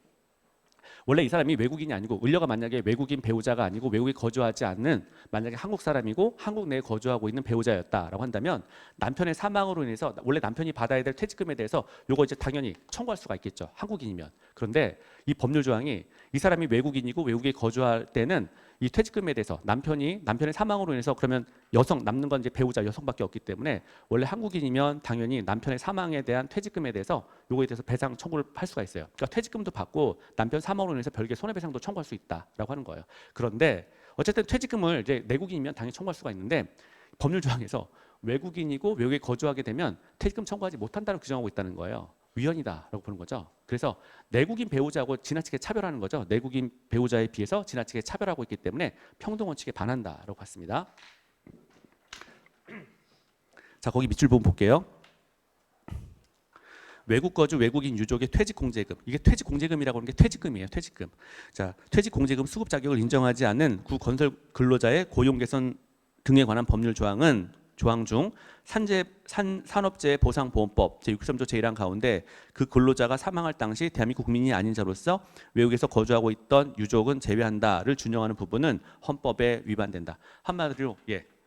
원래 이 사람이 외국인이 아니고 을려가 만약에 외국인 배우자가 아니고 외국에 거주하지 않는 만약에 한국 사람이고 한국 내에 거주하고 있는 배우자였다라고 한다면 남편의 사망으로 인해서 원래 남편이 받아야 될 퇴직금에 대해서 요거 이제 당연히 청구할 수가 있겠죠. 한국인이면. 그런데 이 법률 조항이 이 사람이 외국인이고 외국에 거주할 때는 이 퇴직금에 대해서 남편의 사망으로 인해서 그러면 여성 남는 건 이제 배우자 여성밖에 없기 때문에 원래 한국인이면 당연히 남편의 사망에 대한 퇴직금에 대해서 요거에 대해서 배상 청구를 할 수가 있어요. 그러니까 퇴직금도 받고 남편 사망으로 인해서 별개 손해배상도 청구할 수 있다라고 하는 거예요. 그런데 어쨌든 퇴직금을 이제 내국인이면 당연히 청구할 수가 있는데 법률 조항에서 외국인이고 외국에 거주하게 되면 퇴직금 청구하지 못한다고 규정하고 있다는 거예요. 위헌이다라고 보는 거죠. 그래서 내국인 배우자하고 지나치게 차별하는 거죠. 내국인 배우자에 비해서 지나치게 차별하고 있기 때문에 평등 원칙에 반한다라고 봤습니다. 자, 거기 밑줄 부분 볼게요. 외국 거주 외국인 유족의 퇴직 공제금. 이게 퇴직 공제금이라고 하는 게 퇴직금이에요. 퇴직금. 자, 퇴직 공제금 수급 자격을 인정하지 않는 구 건설 근로자의 고용 개선 등에 관한 법률 조항은 조항 중 산업재해 보상보험법 제63조 제1항 가운데 그 근로자가 사망할 당시 대한민국 국민이 아닌 자로서 외국에서 거주하고 있던 유족은 제외한다를 준용하는 부분은 헌법에 위반된다. 한마디로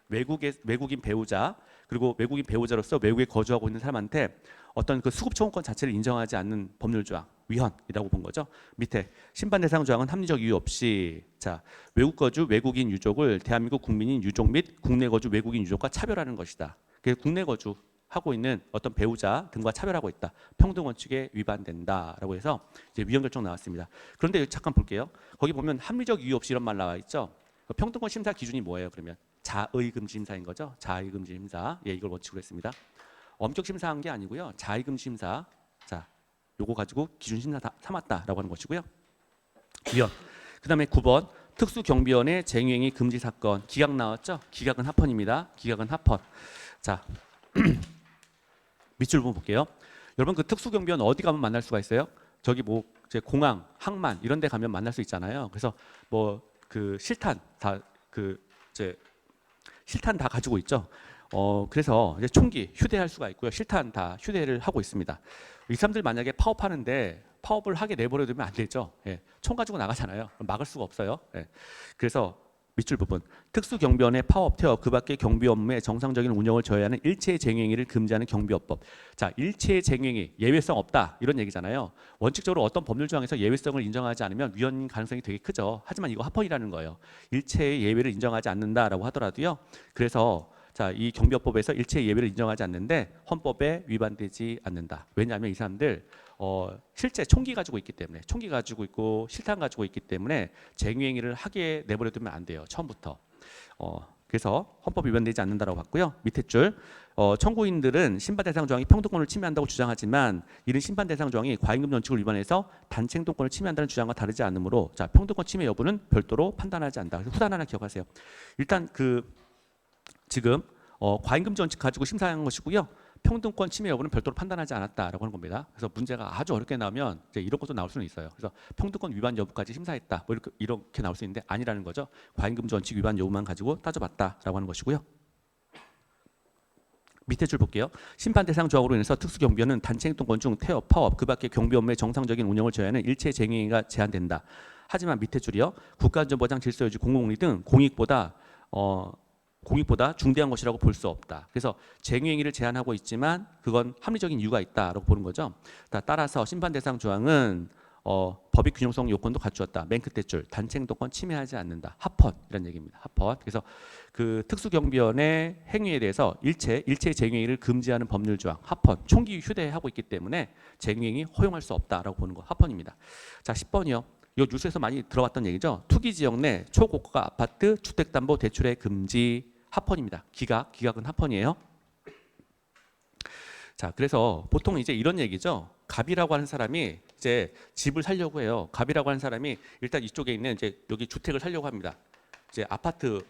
외국인 배우자 그리고 외국인 배우자로서 외국에 거주하고 있는 사람한테 어떤 그 수급 청구권 자체를 인정하지 않는 법률 조항 위헌이라고 본 거죠. 밑에 심판 대상 조항은 합리적 이유 없이 자 외국 거주 외국인 유족을 대한민국 국민인 유족 및 국내 거주 외국인 유족과 차별하는 것이다. 그래서 국내 거주 하고 있는 어떤 배우자 등과 차별하고 있다. 평등 원칙에 위반된다라고 해서 이제 위헌 결정 나왔습니다. 그런데 여기 잠깐 볼게요. 거기 보면 합리적 이유 없이 이런 말 나와 있죠. 평등권 심사 기준이 뭐예요? 그러면 자의금지 심사인 거죠. 자의금지 심사. 예, 이걸 원칙으로 했습니다. 엄격 심사한 게 아니고요. 자의금 심사. 자, 요거 가지고 기준 심사 삼았다라고 하는 것이고요. 위헌. 그다음에 9번 특수경비원의 쟁행위 금지 사건. 기각 나왔죠? 기각은 합헌입니다. 기각은 합헌. 자, 밑줄 부분 볼게요. 여러분 그 특수경비원 어디 가면 만날 수가 있어요? 저기 뭐 이제 공항, 항만 이런 데 가면 만날 수 있잖아요. 그래서 뭐 그 실탄 다 가지고 있죠. 그래서 이제 총기 휴대할 수가 있고요. 실탄 다 휴대를 하고 있습니다. 이 사람들 만약에 파업하는데 파업을 하게 내버려 두면 안 되죠. 예, 총 가지고 나가잖아요. 막을 수가 없어요. 예. 그래서 밑줄 부분 특수경비원의 파업, 퇴업, 그 밖의 경비 업무의 정상적인 운영을 저해하는 일체의 쟁행위를 금지하는 경비업법. 자, 일체의 쟁행위, 예외성 없다 이런 얘기잖아요. 원칙적으로 어떤 법률 조항에서 예외성을 인정하지 않으면 위헌 가능성이 되게 크죠. 하지만 이거 합헌이라는 거예요. 일체의 예외를 인정하지 않는다라고 하더라도요. 그래서 자, 이 경비업법에서 일체의 예외를 인정하지 않는데 헌법에 위반되지 않는다. 왜냐하면 이 사람들 실제 총기 가지고 있기 때문에 총기 가지고 있고 실탄 가지고 있기 때문에 쟁유행위를 하게 내버려 두면 안 돼요. 처음부터. 그래서 헌법 위반되지 않는다라고 봤고요. 밑에 줄 청구인들은 심판 대상 조항이 평등권을 침해한다고 주장하지만 이는 심판 대상 조항이 과임금 원칙을 위반해서 단체 행동권을 침해한다는 주장과 다르지 않으므로 자 평등권 침해 여부는 별도로 판단하지 않는다. 그래서 후단 하나 기억하세요. 일단 지금 과임금 원칙 가지고 심사한 것이고요. 평등권 침해 여부는 별도로 판단하지 않았다라고 하는 겁니다. 그래서 문제가 아주 어렵게 나오면 이제 이런 것도 나올 수는 있어요. 그래서 평등권 위반 여부까지 심사했다. 뭐 이렇게 나올 수 있는데 아니라는 거죠. 과임금 원칙 위반 여부만 가지고 따져봤다라고 하는 것이고요. 밑에 줄 볼게요. 심판 대상 조항으로 인해서 특수경비원은 단체 행동권 중 태업, 파업, 그 밖의 경비 업무의 정상적인 운영을 저해하는 일체 쟁행위가 제한된다. 하지만 밑에 줄이요. 국가안전보장 질서유지 공공운리 등 공익보다 공익보다 중대한 것이라고 볼 수 없다. 그래서 쟁유행위를 제한하고 있지만 그건 합리적인 이유가 있다라고 보는 거죠. 따라서 심판 대상 조항은 법익 균형성 요건도 갖추었다. 맹크 대출, 단체 행동권 침해하지 않는다. 합헌 이런 얘기입니다. 합헌. 그래서 그 특수경비원의 행위에 대해서 일체 쟁유행위를 금지하는 법률 조항 합헌 총기 휴대하고 있기 때문에 쟁유행위 허용할 수 없다라고 보는 거 합헌입니다. 자 10번이요. 이 뉴스에서 많이 들어봤던 얘기죠. 투기 지역 내 초고가 아파트 주택담보 대출의 금지 합헌입니다. 기각은 합헌이에요. 자, 그래서 보통 이제 이런 얘기죠. 갑이라고 하는 사람이 이제 집을 살려고 해요. 갑이라고 하는 사람이 일단 이쪽에 있는 이제 여기 주택을 살려고 합니다. 이제 아파트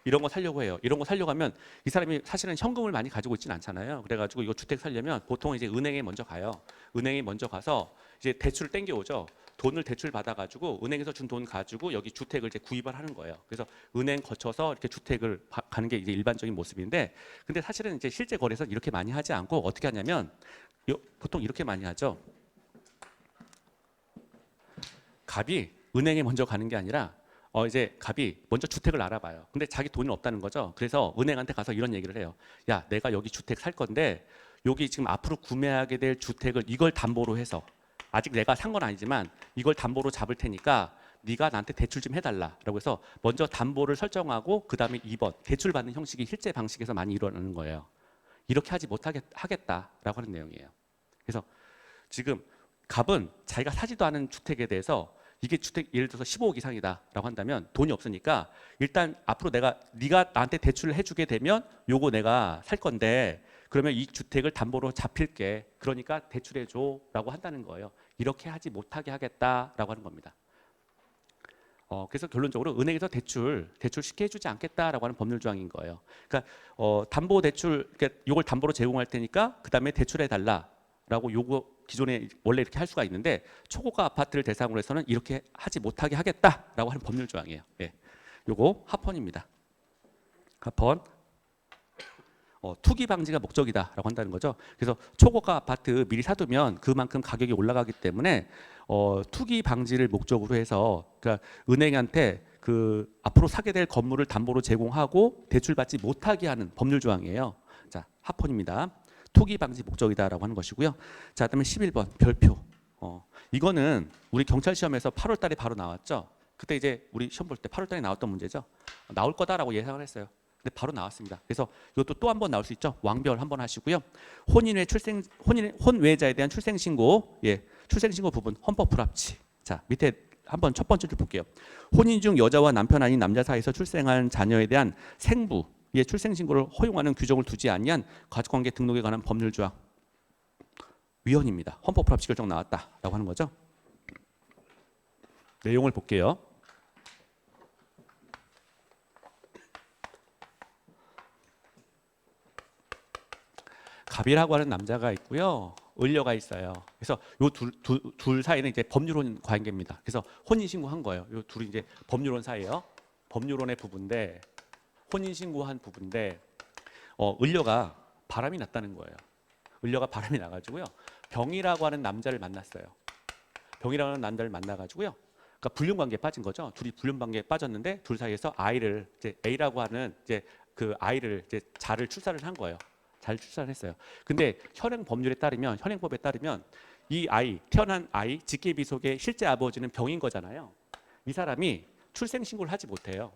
이런 거 살려고 해요. 이런 거 살려고 하면 이 사람이 사실은 현금을 많이 가지고 있지는 않잖아요. 그래가지고 이거 주택 살려면 보통 이제 은행에 먼저 가요. 은행에 먼저 가서 이제 대출을 땡겨오죠. 돈을 대출 받아가지고 은행에서 준 돈 가지고 여기 주택을 이제 구입을 하는 거예요. 그래서 은행 거쳐서 이렇게 주택을 가는 게 이제 일반적인 모습인데, 근데 사실은 이제 실제 거래에서 이렇게 많이 하지 않고 어떻게 하냐면 보통 이렇게 많이 하죠. 갑이 은행에 먼저 가는 게 아니라 이제 갑이 먼저 주택을 알아봐요. 근데 자기 돈이 없다는 거죠. 그래서 은행한테 가서 이런 얘기를 해요. 야, 내가 여기 주택 살 건데 여기 지금 앞으로 구매하게 될 주택을 이걸 담보로 해서 아직 내가 산 건 아니지만 이걸 담보로 잡을 테니까 네가 나한테 대출 좀 해달라라고 해서 먼저 담보를 설정하고 그 다음에 2번 대출 받는 형식이 실제 방식에서 많이 일어나는 거예요. 이렇게 하지 못하겠다라고 하는 내용이에요. 그래서 지금 갑은 자기가 사지도 않은 주택에 대해서 이게 주택 예를 들어서 15억 이상이다라고 한다면 돈이 없으니까 일단 앞으로 네가 나한테 대출을 해주게 되면 요거 내가 살 건데 그러면 이 주택을 담보로 잡힐게. 그러니까 대출해줘라고 한다는 거예요. 이렇게 하지 못하게 하겠다라고 하는 겁니다. 그래서 결론적으로 은행에서 대출 쉽게 해주지 않겠다라고 하는 법률 조항인 거예요. 그러니까 담보 대출, 그러니까 이걸 담보로 제공할 테니까 그 다음에 대출해 달라라고 요거 기존에 원래 이렇게 할 수가 있는데 초고가 아파트를 대상으로 해서는 이렇게 하지 못하게 하겠다라고 하는 법률 조항이에요. 예, 요거 합헌입니다. 합헌. 투기 방지가 목적이다라고 한다는 거죠. 그래서 초고가 아파트 미리 사두면 그만큼 가격이 올라가기 때문에 투기 방지를 목적으로 해서 그러니까 은행한테 그 앞으로 사게 될 건물을 담보로 제공하고 대출받지 못하게 하는 법률 조항이에요. 자, 합헌입니다. 투기 방지 목적이다라고 하는 것이고요. 자, 그다음에 11번 별표. 이거는 우리 경찰 시험에서 8월 달에 바로 나왔죠. 그때 이제 우리 시험 볼 때 8월 달에 나왔던 문제죠. 나올 거다라고 예상을 했어요. 근데 바로 나왔습니다. 그래서 이것도 또 한 번 나올 수 있죠. 왕별 한번 하시고요. 혼외자에 대한 출생신고, 예, 출생신고 부분 헌법 불합치. 자, 밑에 한번 첫 번째를 볼게요. 혼인 중 여자와 남편 아닌 남자 사이에서 출생한 자녀에 대한 생부의 출생신고를 허용하는 규정을 두지 아니한 가족관계 등록에 관한 법률 조항 위헌입니다. 헌법 불합치 결정 나왔다라고 하는 거죠. 내용을 볼게요. 갑이라고 하는 남자가 있고요. 을려가 있어요. 그래서 요 둘 사이는 이제 법률론 관계입니다. 그래서 혼인 신고한 거예요. 요 둘이 이제 법률론 사이예요. 법률론의 부분인데 혼인 신고한 부분인데 을려가 바람이 났다는 거예요. 을려가 바람이 나가지고요. 병이라고 하는 남자를 만났어요. 병이라고 하는 남자를 만나가지고요. 그러니까 불륜 관계에 빠진 거죠. 둘이 불륜 관계에 빠졌는데 둘 사이에서 아이를 이제 A라고 하는 이제 그 아이를 이제 자를 출산을 한 거예요. 잘 출산을 했어요. 근데 현행법에 따르면 이 아이, 태어난 아이, 직계비속의 실제 아버지는 병인 거잖아요. 이 사람이 출생신고를 하지 못해요.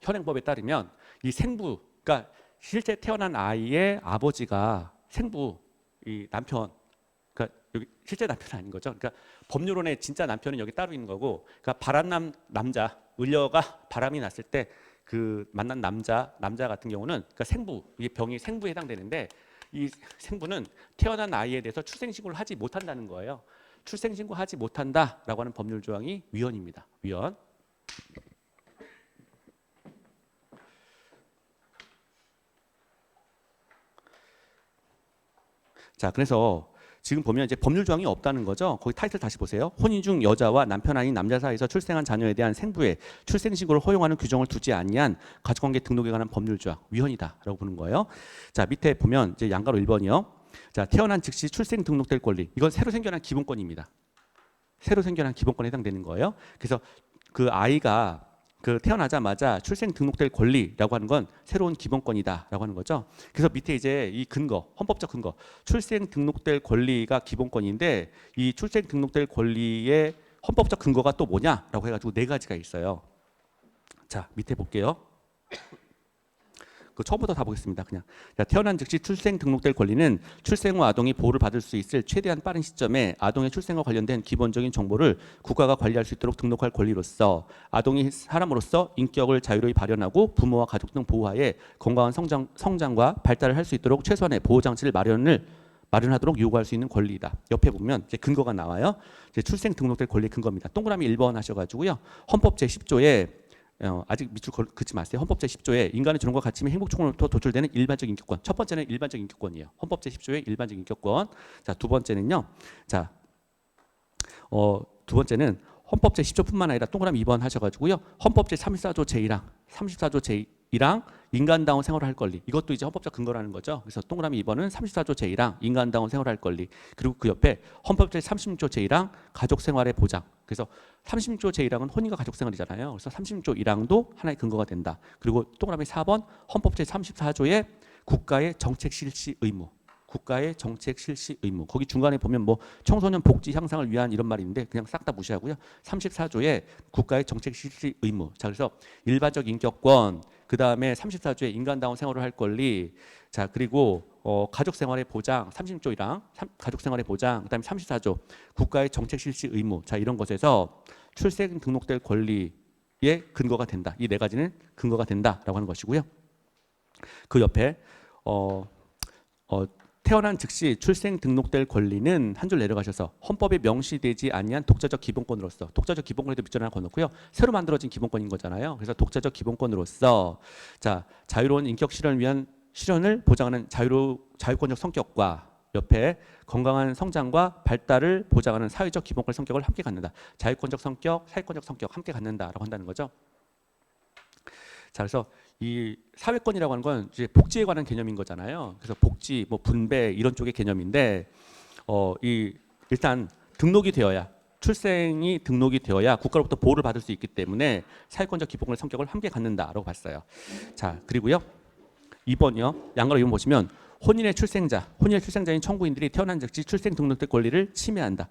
현행법에 따르면 이 생부, 그러니까 실제 태어난 아이의 아버지가 생부, 이 남편, 그러니까 여기 실제 남편은 아닌 거죠. 그러니까 법률론의 진짜 남편은 여기 따로 있는 거고, 그러니까 바람난 남자, 을려가 바람이 났을 때 그 만난 남자 같은 경우는 그러니까 생부, 이 병이 생부에 해당되는데 이 생부는 태어난 아이에 대해서 출생신고를 하지 못한다는 거예요. 출생신고하지 못한다라고 하는 법률 조항이 위헌입니다. 위헌. 자, 그래서 지금 보면 이제 법률 조항이 없다는 거죠. 거기 타이틀 다시 보세요. 혼인 중 여자와 남편 아닌 남자 사이에서 출생한 자녀에 대한 생부의 출생신고를 허용하는 규정을 두지 아니한 가족관계 등록에 관한 법률 조항 위헌이다라고 보는 거예요. 자, 밑에 보면 이제 양가로 1번이요. 자, 태어난 즉시 출생 등록될 권리. 이건 새로 생겨난 기본권입니다. 새로 생겨난 기본권에 해당되는 거예요. 그래서 그 아이가 그 태어나자마자 출생 등록될 권리라고 하는 건 새로운 기본권이다라고 하는 거죠. 그래서 밑에 이제 이 근거, 헌법적 근거, 출생 등록될 권리가 기본권인데 이 출생 등록될 권리의 헌법적 근거가 또 뭐냐라고 해가지고 네 가지가 있어요. 자, 밑에 볼게요. 그 처음부터 다 보겠습니다. 그냥 태어난 즉시 출생 등록될 권리는 출생 후 아동이 보호를 받을 수 있을 최대한 빠른 시점에 아동의 출생과 관련된 기본적인 정보를 국가가 관리할 수 있도록 등록할 권리로서 아동이 사람으로서 인격을 자유로이 발현하고 부모와 가족 등 보호하에 건강한 성장과 발달을 할 수 있도록 최소한의 보호 장치를 마련하도록 요구할 수 있는 권리이다. 옆에 보면 이제 근거가 나와요. 이제 출생 등록될 권리 근거입니다. 동그라미 1번 하셔가지고요. 헌법 제10조에 아직 밑줄 긋지 마세요. 헌법 제10조에 인간의 존엄과 가치및 행복 총론부터 도출되는 일반적 인격권. 첫 번째는 일반적 인격권이에요. 헌법 제10조의 일반적 인격권. 자, 두 번째는요. 자, 두 번째는 헌법 제10조뿐만 아니라 동그라미 2번 하셔가지고요. 헌법 제34조 제1항, 34조 제1항 인간다운 생활을 할 권리. 이것도 이제 헌법적 근거라는 거죠. 그래서 동그라미 2번은 34조 제1항 인간다운 생활을 할 권리. 그리고 그 옆에 헌법 제36조 제1항 가족 생활의 보장. 그래서 36조 제1항은 혼인과 가족 생활이잖아요. 그래서 36조 1항도 하나의 근거가 된다. 그리고 동그라미 4번 헌법 제34조의 국가의 정책 실시 의무. 국가의 정책 실시 의무. 거기 중간에 보면 뭐 청소년 복지 향상을 위한 이런 말이 있는데 그냥 싹 다 무시하고요. 34조에 국가의 정책 실시 의무. 자, 그래서 일반적 인격권, 그다음에 34조에 인간다운 생활을 할 권리. 자, 그리고 가족 생활의 보장 36조 1항 가족 생활의 보장, 그다음에 34조 국가의 정책 실시 의무. 자, 이런 것에서 출생 등록될 권리의 근거가 된다. 이 네 가지는 근거가 된다라고 하는 것이고요. 그 옆에 태어난 즉시 출생 등록될 권리는 한 줄 내려가셔서 헌법에 명시되지 아니한 독자적 기본권으로서, 독자적 기본권에도 밑줄 하나 건너고요. 새로 만들어진 기본권인 거잖아요. 그래서 독자적 기본권으로서 자, 자유로운 인격 실현을 위한 실현을 보장하는 자유권적 성격과 옆에 건강한 성장과 발달을 보장하는 사회적 기본권 성격을 함께 갖는다. 자유권적 성격, 사회권적 성격 함께 갖는다라고 한다는 거죠. 자, 그래서 이 사회권이라고 하는 건 이제 복지에 관한 개념인 거잖아요. 그래서 복지, 뭐 분배 이런 쪽의 개념인데, 일단 등록이 되어야, 출생이 등록이 되어야 국가로부터 보호를 받을 수 있기 때문에 사회권적 기본권 성격을 함께 갖는다라고 봤어요. 자, 그리고요 2번이요. 양가로 2번 보시면 혼인의 출생자인 청구인들이 태어난 즉시 출생 등록될 권리를 침해한다.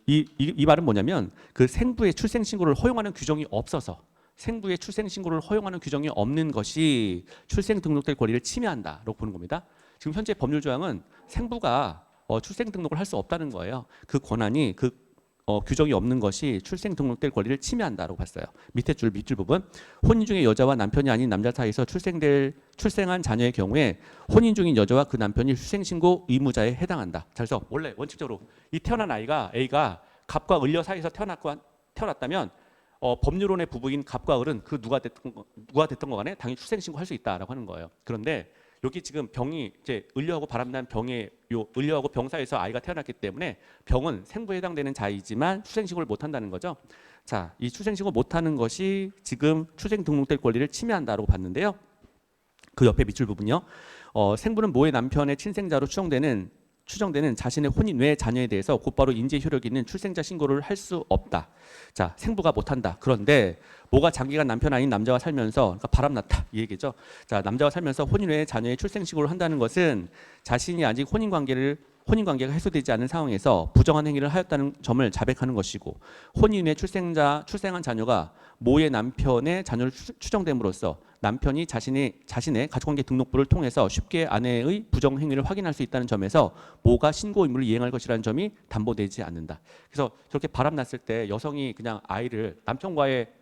이 말은 뭐냐면 그 생부의 출생 신고를 허용하는 규정이 없어서. 생부의 출생 신고를 허용하는 규정이 없는 것이 출생 등록될 권리를 침해한다라고 보는 겁니다. 지금 현재 법률 조항은 생부가 출생 등록을 할 수 없다는 거예요. 그 권한이 규정이 없는 것이 출생 등록될 권리를 침해한다라고 봤어요. 밑줄 부분. 혼인 중에 여자와 남편이 아닌 남자 사이에서 출생한 자녀의 경우에 혼인 중인 여자와 그 남편이 출생 신고 의무자에 해당한다. 자, 그래서 원래 원칙적으로 이 태어난 아이가 A가 갑과 을녀 사이에서 태어났다면 법률론의 부부인 갑과 을은 그 누가 됐던 거 간에 당연히 출생 신고할 수 있다라고 하는 거예요. 그런데 여기 지금 병이 이제 을려하고 바람난 병에 을려하고 병 사이에서 아이가 태어났기 때문에 병은 생부에 해당되는 자이지만 출생 신고를 못 한다는 거죠. 자, 이 출생 신고 못 하는 것이 지금 출생 등록될 권리를 침해한다라고 봤는데요. 그 옆에 밑줄 부분요. 생부는 모의 남편의 친생자로 추정되는 자신의 혼인 외 자녀에 대해서 곧바로 인지 효력이 있는 출생자 신고를 할 수 없다. 자, 생부가 못한다. 그런데 모가 장기간 남편 아닌 남자와 살면서, 그러니까 바람났다 이 얘기죠. 자, 남자와 살면서 혼인 외 자녀의 출생 신고를 한다는 것은 자신이 아직 혼인 관계가 해소되지 않은 상황에서 부정한 행위를 하였다는 점을 자백하는 것이고, 혼인 외 출생한 자녀가 모의 남편의 자녀를 추정됨으로써 남편이 자신의 가족관계 등록부를 통해서 쉽게 아내의 부정 행위를 확인할 수 있다는 점에서 모가 신고 의무를 이행할 것이라는 점이 담보되지 않는다. 그래서 저렇게 바람났을 때 여성이 그냥 아이를 남편과의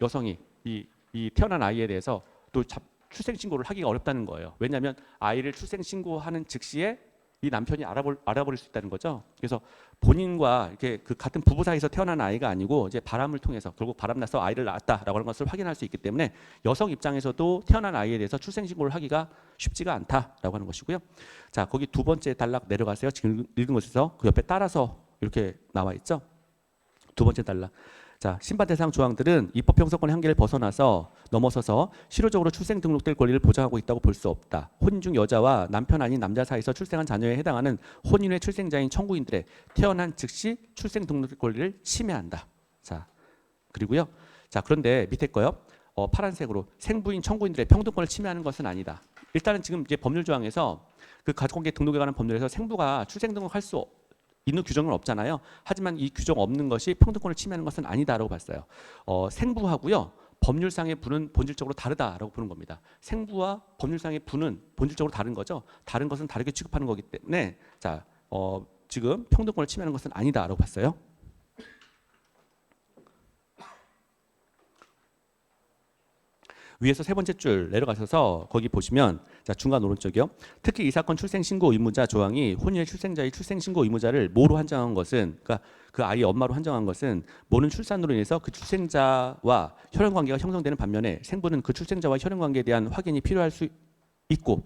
여성이 이 태어난 아이에 대해서 또 출생 신고를 하기가 어렵다는 거예요. 왜냐하면 아이를 출생 신고하는 즉시에 이 남편이 알아버릴 수 있다는 거죠. 그래서 본인과 이렇게 그 같은 부부 사이에서 태어난 아이가 아니고 이제 바람을 통해서 결국 바람나서 아이를 낳았다라고 하는 것을 확인할 수 있기 때문에 여성 입장에서도 태어난 아이에 대해서 출생 신고를 하기가 쉽지가 않다라고 하는 것이고요. 자, 거기 두 번째 단락 내려가세요. 지금 읽은 것에서 그 옆에 따라서 이렇게 나와 있죠. 두 번째 단락. 자, 심판 대상 조항들은 입법 형성권의 한계를 넘어서서 실효적으로 출생 등록될 권리를 보장하고 있다고 볼 수 없다. 혼인 중 여자와 남편 아닌 남자 사이에서 출생한 자녀에 해당하는 혼인 후의 출생자인 청구인들의 태어난 즉시 출생 등록될 권리를 침해한다. 자, 그리고요. 자, 그런데 밑에 거요. 파란색으로 생부인 청구인들의 평등권을 침해하는 것은 아니다. 일단은 지금 이제 법률 조항에서 그 가족관계 등록에 관한 법률에서 생부가 출생 등록할 수 있는 규정은 없잖아요. 하지만 이 규정 없는 것이 평등권을 침해하는 것은 아니다라고 봤어요. 생부하고요. 법률상의 부는 본질적으로 다르다라고 보는 겁니다. 생부와 법률상의 부는 본질적으로 다른 거죠. 다른 것은 다르게 취급하는 거기 때문에 자, 지금 평등권을 침해하는 것은 아니다라고 봤어요. 위에서 세 번째 줄 내려가셔서 거기 보시면 자, 중간 오른쪽이요. 특히 이 사건 출생 신고 의무자 조항이 혼인의 출생자의 출생 신고 의무자를 모로 한정한 것은, 그러니까 그 아이의 엄마로 한정한 것은 모는 출산으로 인해서 그 출생자와 혈연 관계가 형성되는 반면에 생부는 그 출생자와 혈연 관계에 대한 확인이 필요할 수 있고,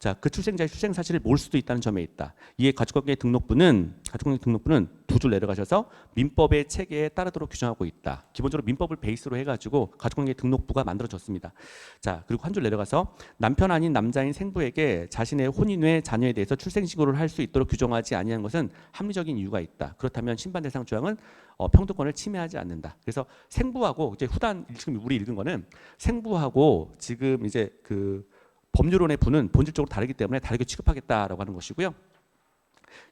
자, 그 출생자의 출생 사실을 모를 수도 있다는 점에 있다. 이에 가족관계 등록부는 두 줄 내려가셔서 민법의 체계에 따르도록 규정하고 있다. 기본적으로 민법을 베이스로 해가지고 가족관계 등록부가 만들어졌습니다. 자, 그리고 한 줄 내려가서 남편 아닌 남자인 생부에게 자신의 혼인 후의 자녀에 대해서 출생 신고를 할 수 있도록 규정하지 아니한 것은 합리적인 이유가 있다. 그렇다면 심판 대상 조항은 평등권을 침해하지 않는다. 그래서 생부하고 이제 후단 지금 우리 읽은 거는 생부하고 지금 이제 그 법률론의 부는 본질적으로 다르기 때문에 다르게 취급하겠다라고 하는 것이고요.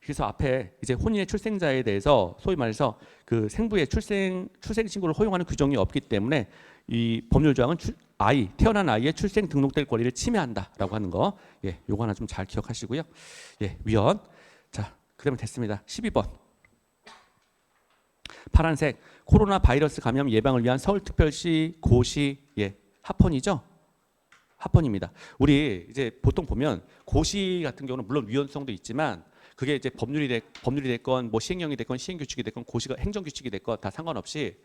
그래서 앞에 이제 혼인의 출생자에 대해서 소위 말해서 그 생부의 출생 신고를 허용하는 규정이 없기 때문에 이 법률 조항은 태어난 아이의 출생 등록될 권리를 침해한다라고 하는 거, 예, 요거 하나 좀 잘 기억하시고요. 예, 위헌. 자, 그러면 됐습니다. 12번. 파란색 코로나 바이러스 감염 예방을 위한 서울특별시 고시, 예, 합헌이죠. 합헌입니다. 우리 이제 보통 보면 고시 같은 경우는 물론 위헌성도 있지만 그게 이제 법률이 됐건 뭐 시행령이 됐건 시행규칙이 됐건 고시가 행정규칙이 됐건 다 상관없이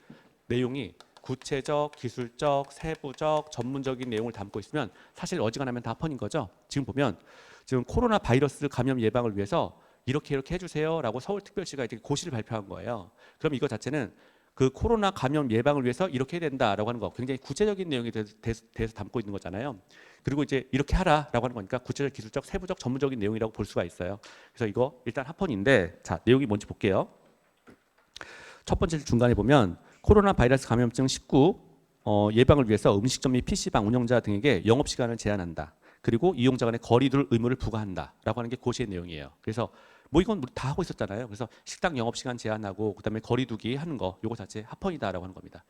내용이 구체적, 기술적, 세부적, 전문적인 내용을 담고 있으면 사실 어지간하면 다 합헌인 거죠. 지금 보면 지금 코로나 바이러스 감염 예방을 위해서 이렇게 해주세요라고 서울특별시가 이렇게 고시를 발표한 거예요. 그럼 이거 자체는 그 코로나 감염 예방을 위해서 이렇게 해야 된다라고 하는 거, 굉장히 구체적인 내용에 대해서 담고 있는 거잖아요. 그리고 이제 이렇게 하라라고 하는 거니까 구체적, 기술적, 세부적, 전문적인 내용이라고 볼 수가 있어요. 그래서 이거 일단 합헌인데, 자, 내용이 뭔지 볼게요. 첫 번째 중간에 보면 코로나 바이러스 감염증 19 예방을 위해서 음식점 및 PC방 운영자 등에게 영업시간을 제한한다. 그리고 이용자 간의 거리 둘 의무를 부과한다라고 하는 게 고시의 내용이에요. 그래서 뭐 이건 우리 다 하고 있었잖아요. 그래서 식당 영업시간 제한하고 그다음에 거리두기 하는 거, 요거 자체 합헌이다라고 하는 겁니다.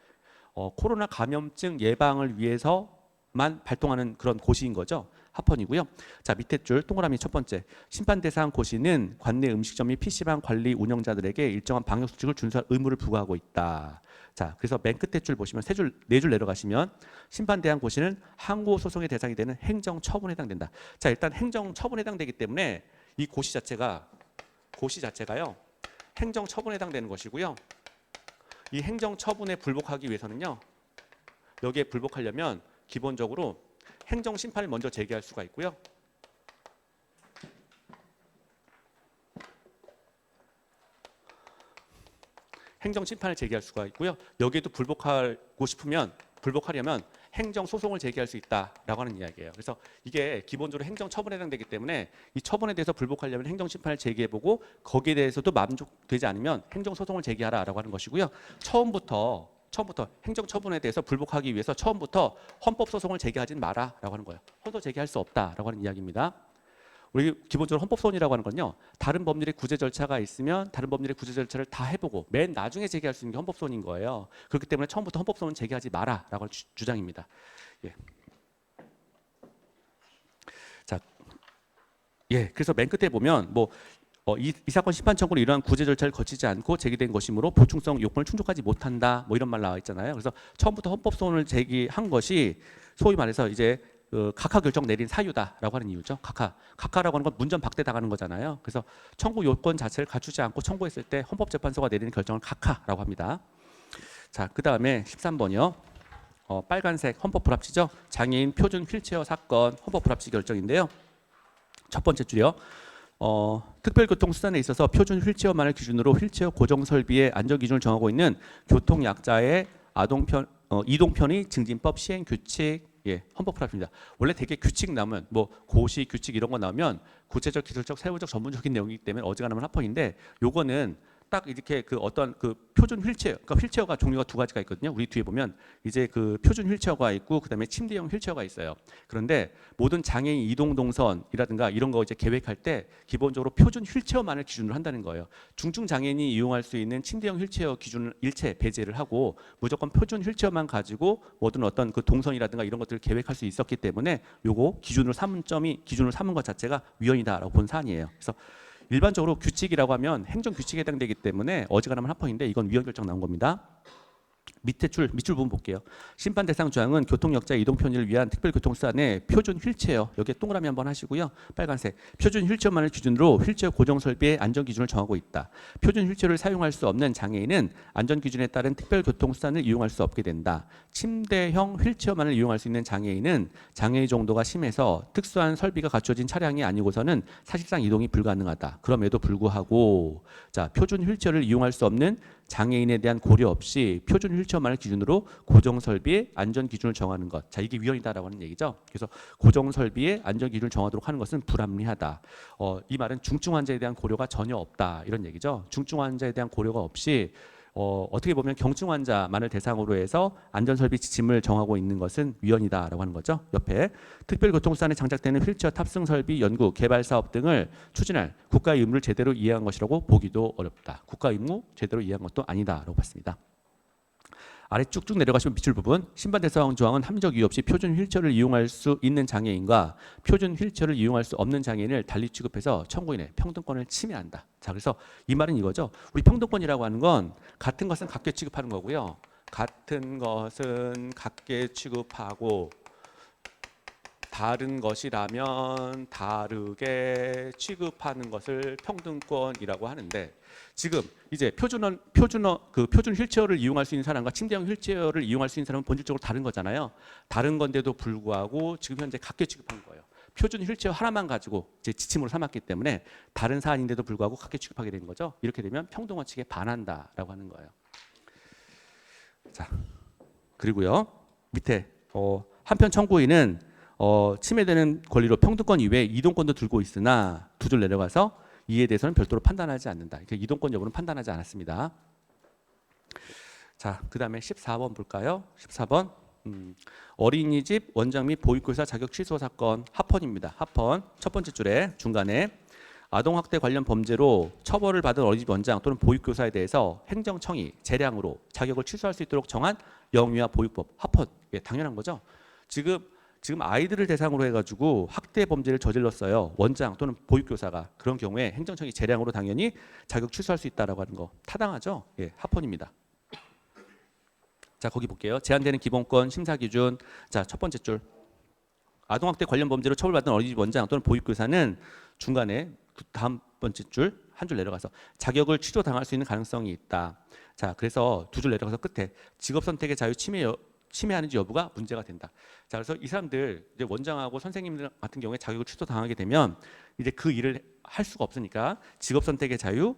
코로나 감염증 예방을 위해서만 발동하는 그런 고시인 거죠. 합헌이고요. 자, 밑에 줄 동그라미 첫 번째. 심판 대상 고시는 관내 음식점 및 PC방 관리 운영자들에게 일정한 방역 수칙을 준수할 의무를 부과하고 있다. 자, 그래서 맨 끝에 줄 보시면 네 줄 내려가시면 심판 대상 고시는 항고 소송의 대상이 되는 행정 처분에 해당된다. 자, 일단 행정 처분에 해당되기 때문에 이 고시 자체가요 행정 처분에 해당되는 것이고요. 이 행정 처분에 불복하기 위해서는요, 여기에 불복하려면 기본적으로 행정 심판을 먼저 제기할 수가 있고요. 행정 심판을 제기할 수가 있고요. 여기에도 불복하려면 행정 소송을 제기할 수 있다라고 하는 이야기예요. 그래서 이게 기본적으로 행정 처분에 해당되기 때문에 이 처분에 대해서 불복하려면 행정 심판을 제기해보고 거기에 대해서도 만족되지 않으면 행정 소송을 제기하라라고 하는 것이고요. 처음부터 행정 처분에 대해서 불복하기 위해서 처음부터 헌법 소송을 제기하진 마라라고 하는 거예요. 헌법 제기할 수 없다라고 하는 이야기입니다. 우리 기본적으로 헌법소원이라고 하는 건요, 다른 법률의 구제 절차가 있으면 다른 법률의 구제 절차를 다 해보고 맨 나중에 제기할 수 있는 게 헌법소원인 거예요. 그렇기 때문에 처음부터 헌법소원 제기하지 마라라고 하는 주장입니다. 예. 자, 예, 그래서 맨 끝에 보면 이 사건 심판 청구는 이러한 구제 절차를 거치지 않고 제기된 것이므로 보충성 요건을 충족하지 못한다. 뭐 이런 말 나와 있잖아요. 그래서 처음부터 헌법소원을 제기한 것이 소위 말해서 이제 각하 결정 내린 사유다라고 하는 이유죠. 각하라고 하는 건 문전박대 당하는 거잖아요. 그래서 청구 요건 자체를 갖추지 않고 청구했을 때 헌법재판소가 내리는 결정을 각하라고 합니다. 자, 그 다음에 13번이요. 빨간색 헌법 불합치죠. 장애인 표준 휠체어 사건 헌법 불합치 결정인데요. 첫 번째 줄이요. 특별교통수단에 있어서 표준 휠체어만을 기준으로 휠체어 고정 설비의 안전 기준을 정하고 있는 교통약자의 이동편의 증진법 시행 규칙, 예, 헌법 프랍입니다. 원래 되게 규칙 나오면 뭐 고시 규칙 이런 거 나오면 구체적, 기술적, 세부적, 전문적인 내용이기 때문에 어지간하면 합헌인데 요거는 딱 이렇게 그 어떤 그 표준 휠체어, 그러니까 휠체어가 종류가 두 가지가 있거든요. 우리 뒤에 보면 이제 그 표준 휠체어가 있고 그다음에 침대형 휠체어가 있어요. 그런데 모든 장애인 이동 동선이라든가 이런 거 이제 계획할 때 기본적으로 표준 휠체어만을 기준으로 한다는 거예요. 중증 장애인이 이용할 수 있는 침대형 휠체어 기준을 일체 배제를 하고 무조건 표준 휠체어만 가지고 모든 어떤 그 동선이라든가 이런 것들을 계획할 수 있었기 때문에 요거 기준으로 삼은 것 자체가 위헌이다라고 본 사안이에요. 그래서 일반적으로 규칙이라고 하면 행정 규칙에 해당되기 때문에 어지간하면 합헌인데 이건 위헌 결정 나온 겁니다. 밑줄 부분 볼게요. 심판 대상 조항은 교통역자 이동 편의를 위한 특별교통수단의 표준 휠체어, 여기에 동그라미 한번 하시고요. 빨간색 표준 휠체어만을 기준으로 휠체어 고정 설비의 안전 기준을 정하고 있다. 표준 휠체어를 사용할 수 없는 장애인은 안전 기준에 따른 특별교통수단을 이용할 수 없게 된다. 침대형 휠체어만을 이용할 수 있는 장애인은 장애의 정도가 심해서 특수한 설비가 갖춰진 차량이 아니고서는 사실상 이동이 불가능하다. 그럼에도 불구하고 자, 표준 휠체어를 이용할 수 없는 장애인에 대한 고려 없이 표준 휠체어만을 기준으로 고정 설비의 안전 기준을 정하는 것. 자, 이게 위헌이다라고 하는 얘기죠. 그래서 고정 설비의 안전 기준을 정하도록 하는 것은 불합리하다. 이 말은 중증 환자에 대한 고려가 전혀 없다. 이런 얘기죠. 중증 환자에 대한 고려가 없이 어떻게 보면 경증 환자만을 대상으로 해서 안전설비 지침을 정하고 있는 것은 위헌이다라고 하는 거죠. 옆에 특별교통수단에 장착되는 휠체어 탑승 설비 연구, 개발 사업 등을 추진할 국가의 의무를 제대로 이해한 것이라고 보기도 어렵다. 국가 의무 제대로 이해한 것도 아니다라고 봤습니다. 아래 쭉쭉 내려가시면 밑줄 부분 심판 대상 조항은 함정 이유 없이 표준 휠체어를 이용할 수 있는 장애인과 표준 휠체어를 이용할 수 없는 장애인을 달리 취급해서 청구인의 평등권을 침해한다. 자, 그래서 이 말은 이거죠. 우리 평등권이라고 하는 건 같은 것은 같게 취급하는 거고요. 같은 것은 같게 취급하고 다른 것이라면 다르게 취급하는 것을 평등권이라고 하는데 지금 이제 표준 휠체어를 이용할 수 있는 사람과 침대형 휠체어를 이용할 수 있는 사람은 본질적으로 다른 거잖아요. 다른 건데도 불구하고 지금 현재 같게 취급한 거예요. 표준 휠체어 하나만 가지고 이제 지침으로 삼았기 때문에 다른 사안인데도 불구하고 같게 취급하게 되는 거죠. 이렇게 되면 평등원칙에 반한다라고 하는 거예요. 자, 그리고요 밑에 한편 청구인은 침해되는 권리로 평등권 이외에 이동권도 들고 있으나 두 줄 내려가서 이에 대해서는 별도로 판단하지 않는다. 이동권 여부는 판단하지 않았습니다. 자, 그 다음에 14번 볼까요? 14번 어린이집 원장 및 보육교사 자격 취소 사건 합헌입니다. 합헌 첫 번째 줄에 중간에 아동학대 관련 범죄로 처벌을 받은 어린이집 원장 또는 보육교사에 대해서 행정청이 재량으로 자격을 취소할 수 있도록 정한 영유아 보육법 합헌. 예, 당연한 거죠. 지금 아이들을 대상으로 해가지고 학대 범죄를 저질렀어요. 원장 또는 보육교사가. 그런 경우에 행정청이 재량으로 당연히 자격 취소할 수 있다라고 하는 거 타당하죠. 예, 합헌입니다. 자, 거기 볼게요. 제한되는 기본권 심사 기준. 자, 첫 번째 줄. 아동학대 관련 범죄로 처벌받은 어린이집 원장 또는 보육교사는 중간에 다음 번째 줄 한 줄 내려가서 자격을 취소당할 수 있는 가능성이 있다. 자, 그래서 두 줄 내려가서 끝에 직업 선택의 자유 침해하는지 여부가 문제가 된다. 자, 그래서 이 사람들 이제 원장하고 선생님들 같은 경우에 자격을 취소당하게 되면 이제 그 일을 할 수가 없으니까 직업 선택의 자유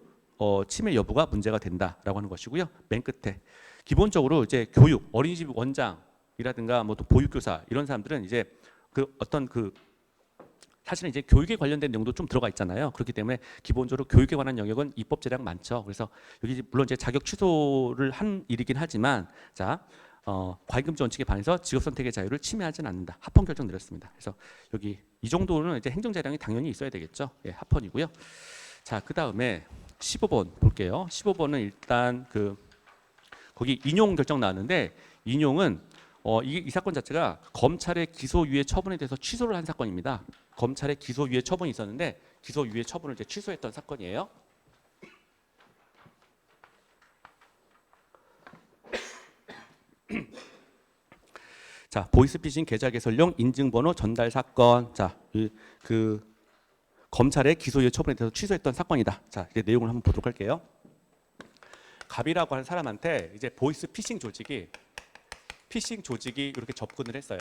침해 여부가 문제가 된다라고 하는 것이고요. 맨 끝에 기본적으로 이제 교육 어린이집 원장이라든가 뭐 또 보육교사 이런 사람들은 이제 그 어떤 그 사실은 이제 교육에 관련된 내용도 좀 들어가 있잖아요. 그렇기 때문에 기본적으로 교육에 관한 영역은 입법 제량 많죠. 그래서 여기 물론 이제 자격 취소를 한 일이긴 하지만 자. 과잉금지 원칙에 반해서 직업 선택의 자유를 침해하지는 않는다. 합헌 결정 내렸습니다. 그래서 여기 이 정도는 이제 행정 재량이 당연히 있어야 되겠죠. 예, 합헌이고요. 자, 그 다음에 15번 볼게요. 15번은 일단 거기 인용 결정 나왔는데 인용은 이 사건 자체가 검찰의 기소유예 처분에 대해서 취소를 한 사건입니다. 검찰의 기소유예 처분이 있었는데 기소유예 처분을 이제 취소했던 사건이에요. 자, 보이스피싱 계좌 개설용 인증번호 전달 사건. 자, 그 검찰의 기소유예 처분에 대해서 취소했던 사건이다. 자, 이제 내용을 한번 보도록 할게요. 갑이라고 하는 사람한테 이제 보이스피싱 조직이 이렇게 접근을 했어요.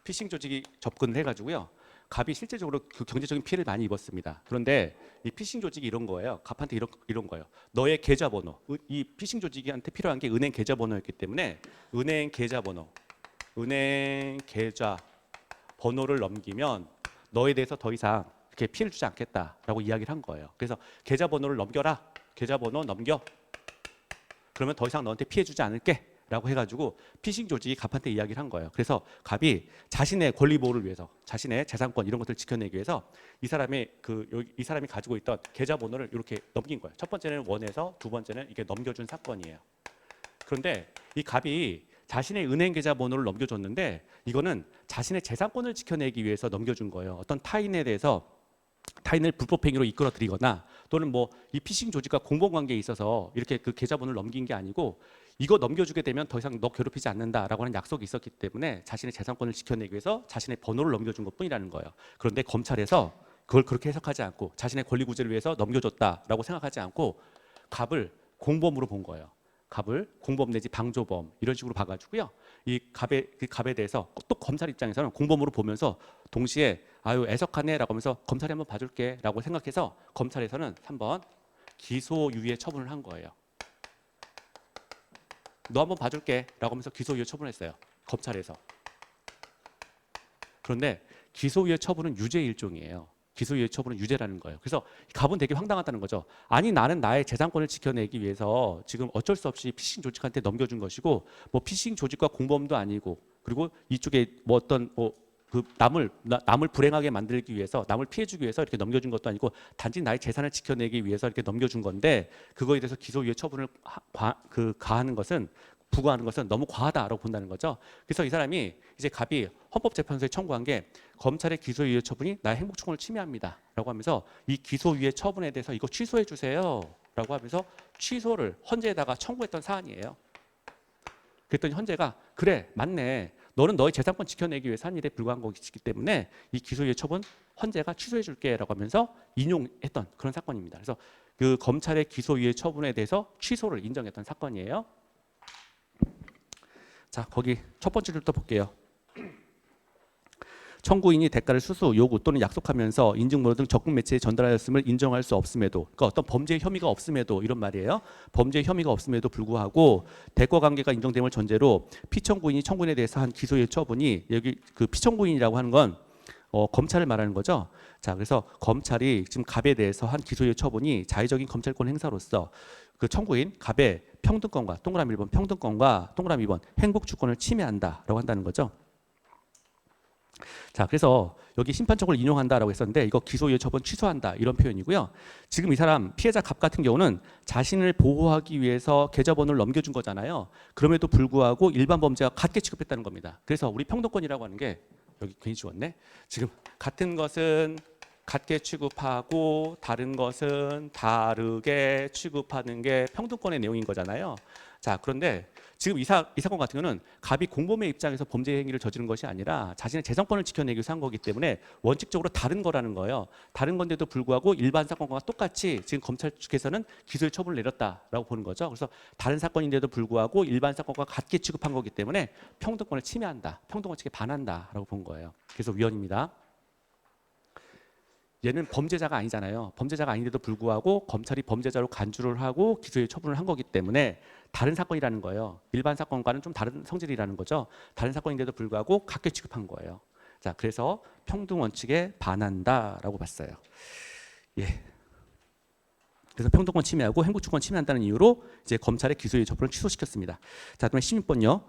피싱 조직이 접근을 해가지고요. 갑이 실제적으로 그 경제적인 피해를 많이 입었습니다. 그런데 이 피싱 조직이 이런 거예요. 갑한테 이런 거예요. 너의 계좌번호. 이 피싱 조직한테 필요한 게 은행 계좌번호였기 때문에 은행 계좌 번호를 넘기면 너에 대해서 더 이상 이렇게 피해를 주지 않겠다라고 이야기를 한 거예요. 그래서 계좌번호를 넘겨라. 계좌번호 넘겨. 그러면 더 이상 너한테 피해 주지 않을게. 라고 해가지고 피싱 조직이 갑한테 이야기를 한 거예요. 그래서 갑이 자신의 권리 보호를 위해서, 자신의 재산권 이런 것들을 지켜내기 위해서 이 사람이 가지고 있던 계좌번호를 이렇게 넘긴 거예요. 첫 번째는 원해서, 두 번째는 이게 넘겨준 사건이에요. 그런데 이 갑이 자신의 은행 계좌번호를 넘겨줬는데 이거는 자신의 재산권을 지켜내기 위해서 넘겨준 거예요. 어떤 타인을 불법행위로 이끌어들이거나 또는 뭐 이 피싱 조직과 공범관계에 있어서 이렇게 그 계좌번호를 넘긴 게 아니고 이거 넘겨주게 되면 더 이상 너 괴롭히지 않는다라고 하는 약속이 있었기 때문에 자신의 재산권을 지켜내기 위해서 자신의 번호를 넘겨준 것뿐이라는 거예요. 그런데 검찰에서 그걸 그렇게 해석하지 않고 자신의 권리 구제를 위해서 넘겨줬다라고 생각하지 않고 갑을 공범으로 본 거예요. 갑을 공범 내지 방조범 이런 식으로 봐가지고요. 이 갑에 대해서 또 검찰 입장에서는 공범으로 보면서 동시에 아유 애석하네라고 하면서 검찰이 한번 봐줄게라고 생각해서 검찰에서는 3번 기소유예 처분을 한 거예요. 너 한번 봐줄게라고 하면서 기소유예 처분했어요. 검찰에서. 그런데 기소유예 처분은 유죄 일종이에요. 기소유예 처분은 유죄라는 거예요. 그래서 갑은 되게 황당하다는 거죠. 아니 나는 나의 재산권을 지켜내기 위해서 지금 어쩔 수 없이 피싱 조직한테 넘겨준 것이고 뭐 피싱 조직과 공범도 아니고 그리고 이쪽에 뭐 어떤 그 남을 불행하게 만들기 위해서 남을 피해주기 위해서 이렇게 넘겨준 것도 아니고 단지 나의 재산을 지켜내기 위해서 이렇게 넘겨준 건데 그거에 대해서 기소유예 처분을 부과하는 것은 너무 과하다라고 본다는 거죠. 그래서 이 사람이 이제 갑이 헌법재판소에 청구한 게 검찰의 기소유예 처분이 나의 행복충을 침해합니다라고 하면서 이 기소유예 처분에 대해서 이거 취소해 주세요라고 하면서 취소를 헌재에다가 청구했던 사안이에요. 그랬더니 헌재가 그래 맞네. 너는 너의 재산권 지켜내기 위해서 한 일에 불과한 것이기 때문에 이 기소유예 처분 헌재가 취소해 줄게라고 하면서 인용했던 그런 사건입니다. 그래서 그 검찰의 기소유예 처분에 대해서 취소를 인정했던 사건이에요. 자, 거기 첫 번째 줄부터 볼게요. 청구인이 대가를 수수, 요구 또는 약속하면서 인증번호 등 적극 매체에 전달하였음을 인정할 수 없음에도, 그러니까 어떤 범죄 혐의가 없음에도 이런 말이에요. 범죄 혐의가 없음에도 불구하고 대거 관계가 인정됨을 전제로 피청구인이 청구인에 대해서 한 기소유예 처분이 여기 그 피청구인이라고 하는 건 검찰을 말하는 거죠. 자, 그래서 검찰이 지금 갑에 대해서 한 기소유예 처분이 자의적인 검찰권 행사로서 그 청구인 갑의 평등권과 동그라미 1번 평등권과 동그라미 2번 행복주권을 침해한다라고 한다는 거죠. 자, 그래서 여기 심판청구를 인용한다라고 했었는데 이거 기소유예 처분 취소한다 이런 표현이고요. 지금 이 사람 피해자 갑 같은 경우는 자신을 보호하기 위해서 계좌번호를 넘겨준 거잖아요. 그럼에도 불구하고 일반 범죄와 같게 취급했다는 겁니다. 그래서 우리 평등권이라고 하는 게 여기 괜히 지웠네. 지금 같은 것은 같게 취급하고 다른 것은 다르게 취급하는 게 평등권의 내용인 거잖아요. 자, 그런데 지금 이 사건 같은 경우는 갑이 공범의 입장에서 범죄 행위를 저지른 것이 아니라 자신의 재산권을 지켜내기 위해서 한 거기 때문에 원칙적으로 다른 거라는 거예요. 다른 건데도 불구하고 일반 사건과 똑같이 지금 검찰 측에서는 기소유예 처분을 내렸다라고 보는 거죠. 그래서 다른 사건인데도 불구하고 일반 사건과 같게 취급한 거기 때문에 평등권을 침해한다, 평등원칙에 반한다라고 본 거예요. 그래서 위헌입니다. 얘는 범죄자가 아니잖아요. 범죄자가 아닌데도 불구하고 검찰이 범죄자로 간주를 하고 기소유예 처분을 한 거기 때문에 다른 사건이라는 거예요. 일반 사건과는 좀 다른 성질이라는 거죠. 다른 사건인데도 불구하고 같게 취급한 거예요. 자, 그래서 평등 원칙에 반한다라고 봤어요. 예. 그래서 평등권 침해하고 행복주권 침해한다는 이유로 이제 검찰의 기소유예 처분을 취소시켰습니다. 자, 그다음에 16번요.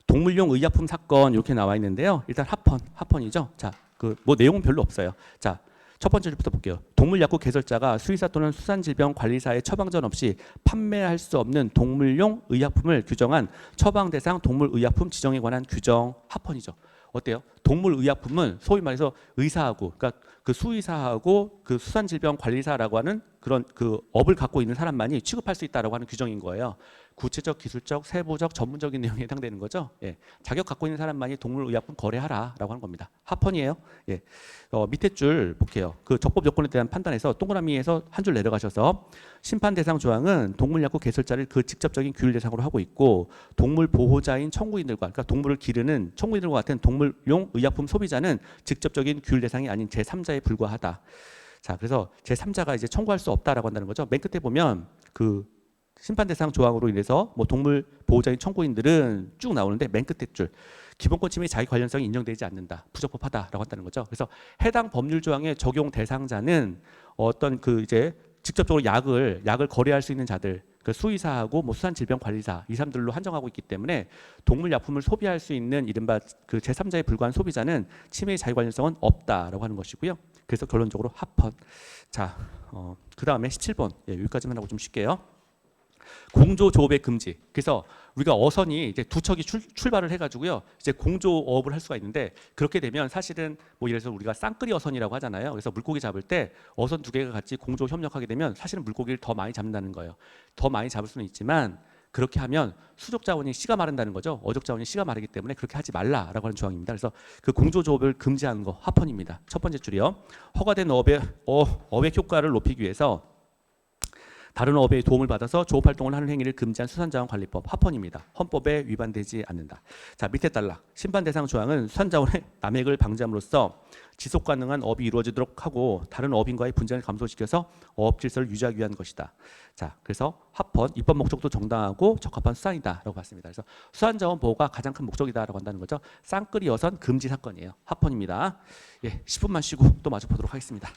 동물용 의약품 사건 이렇게 나와 있는데요. 일단 합헌이죠. 자, 그 뭐 내용은 별로 없어요. 자, 첫 번째 줄부터 볼게요. 동물약국 개설자가 수의사 또는 수산질병관리사의 처방전 없이 판매할 수 없는 동물용 의약품을 규정한 처방 대상 동물의약품 지정에 관한 규정 합헌이죠. 어때요? 동물의약품은 소위 말해서 의사하고, 그러니까 그 수의사하고 그 수산질병관리사라고 하는 그런 그 업을 갖고 있는 사람만이 취급할 수 있다라고 하는 규정인 거예요. 구체적, 기술적, 세부적, 전문적인 내용에 해당되는 거죠. 예. 자격 갖고 있는 사람만이 동물의약품 거래하라라고 하는 겁니다. 합헌이에요. 예. 밑에 줄 볼게요. 그 적법 요건에 대한 판단에서 동그라미에서 한 줄 내려가셔서 심판 대상 조항은 동물약국 개설자를 그 직접적인 규율 대상으로 하고 있고 동물 보호자인 청구인들과 그러니까 동물을 기르는 청구인들과 같은 동물용 의약품 소비자는 직접적인 규율 대상이 아닌 제3자에 불과하다. 자, 그래서 제3자가 이제 청구할 수 없다라고 한다는 거죠. 맨 끝에 보면 그 심판 대상 조항으로 인해서 뭐 동물 보호자인 청구인들은 쭉 나오는데 맨 끝에 줄 기본권 침해 자기 관련성이 인정되지 않는다. 부적법하다라고 한다는 거죠. 그래서 해당 법률 조항의 적용 대상자는 어떤 그 이제 직접적으로 약을 거래할 수 있는 자들, 그 수의사하고 뭐 수산질병관리사 이 사람들로 한정하고 있기 때문에 동물 약품을 소비할 수 있는 이른바 그 제3자에 불과한 소비자는 침해의 자기 관련성은 없다라고 하는 것이고요. 그래서 결론적으로 합헌. 자, 그 다음에 17번 여기까지만 하고 좀 쉴게요. 공조조업의 금지. 그래서 우리가 어선이 이제 두 척이 출발을 해가지고요. 이제 공조업을 할 수가 있는데 그렇게 되면 사실은 뭐 예를 들어서 우리가 쌍끌이 어선이라고 하잖아요. 그래서 물고기 잡을 때 어선 두 개가 같이 공조 협력하게 되면 사실은 물고기를 더 많이 잡는다는 거예요. 더 많이 잡을 수는 있지만 그렇게 하면 수족 자원이 씨가 마른다는 거죠. 어족 자원이 씨가 마르기 때문에 그렇게 하지 말라라고 하는 조항입니다. 그래서 그 공조조업을 금지하는 거 합헌입니다. 첫 번째 줄이요. 허가된 어획 효과를 높이기 위해서 다른 업의 도움을 받아서 조업 활동을 하는 행위를 금지한 수산자원관리법 합헌입니다. 헌법에 위반되지 않는다. 자, 밑에 단락. 심판 대상 조항은 수산자원의 남획을 방지함으로써 지속 가능한 업이 이루어지도록 하고 다른 업인과의 분쟁을 감소시켜서 어업 질서를 유지하기 위한 것이다. 자, 그래서 합헌 입법 목적도 정당하고 적합한 수단이다라고 봤습니다. 그래서 수산자원 보호가 가장 큰 목적이다라고 한다는 거죠. 쌍끌이 어선 금지 사건이에요. 합헌입니다. 예, 10분만 쉬고 또 마주 보도록 하겠습니다.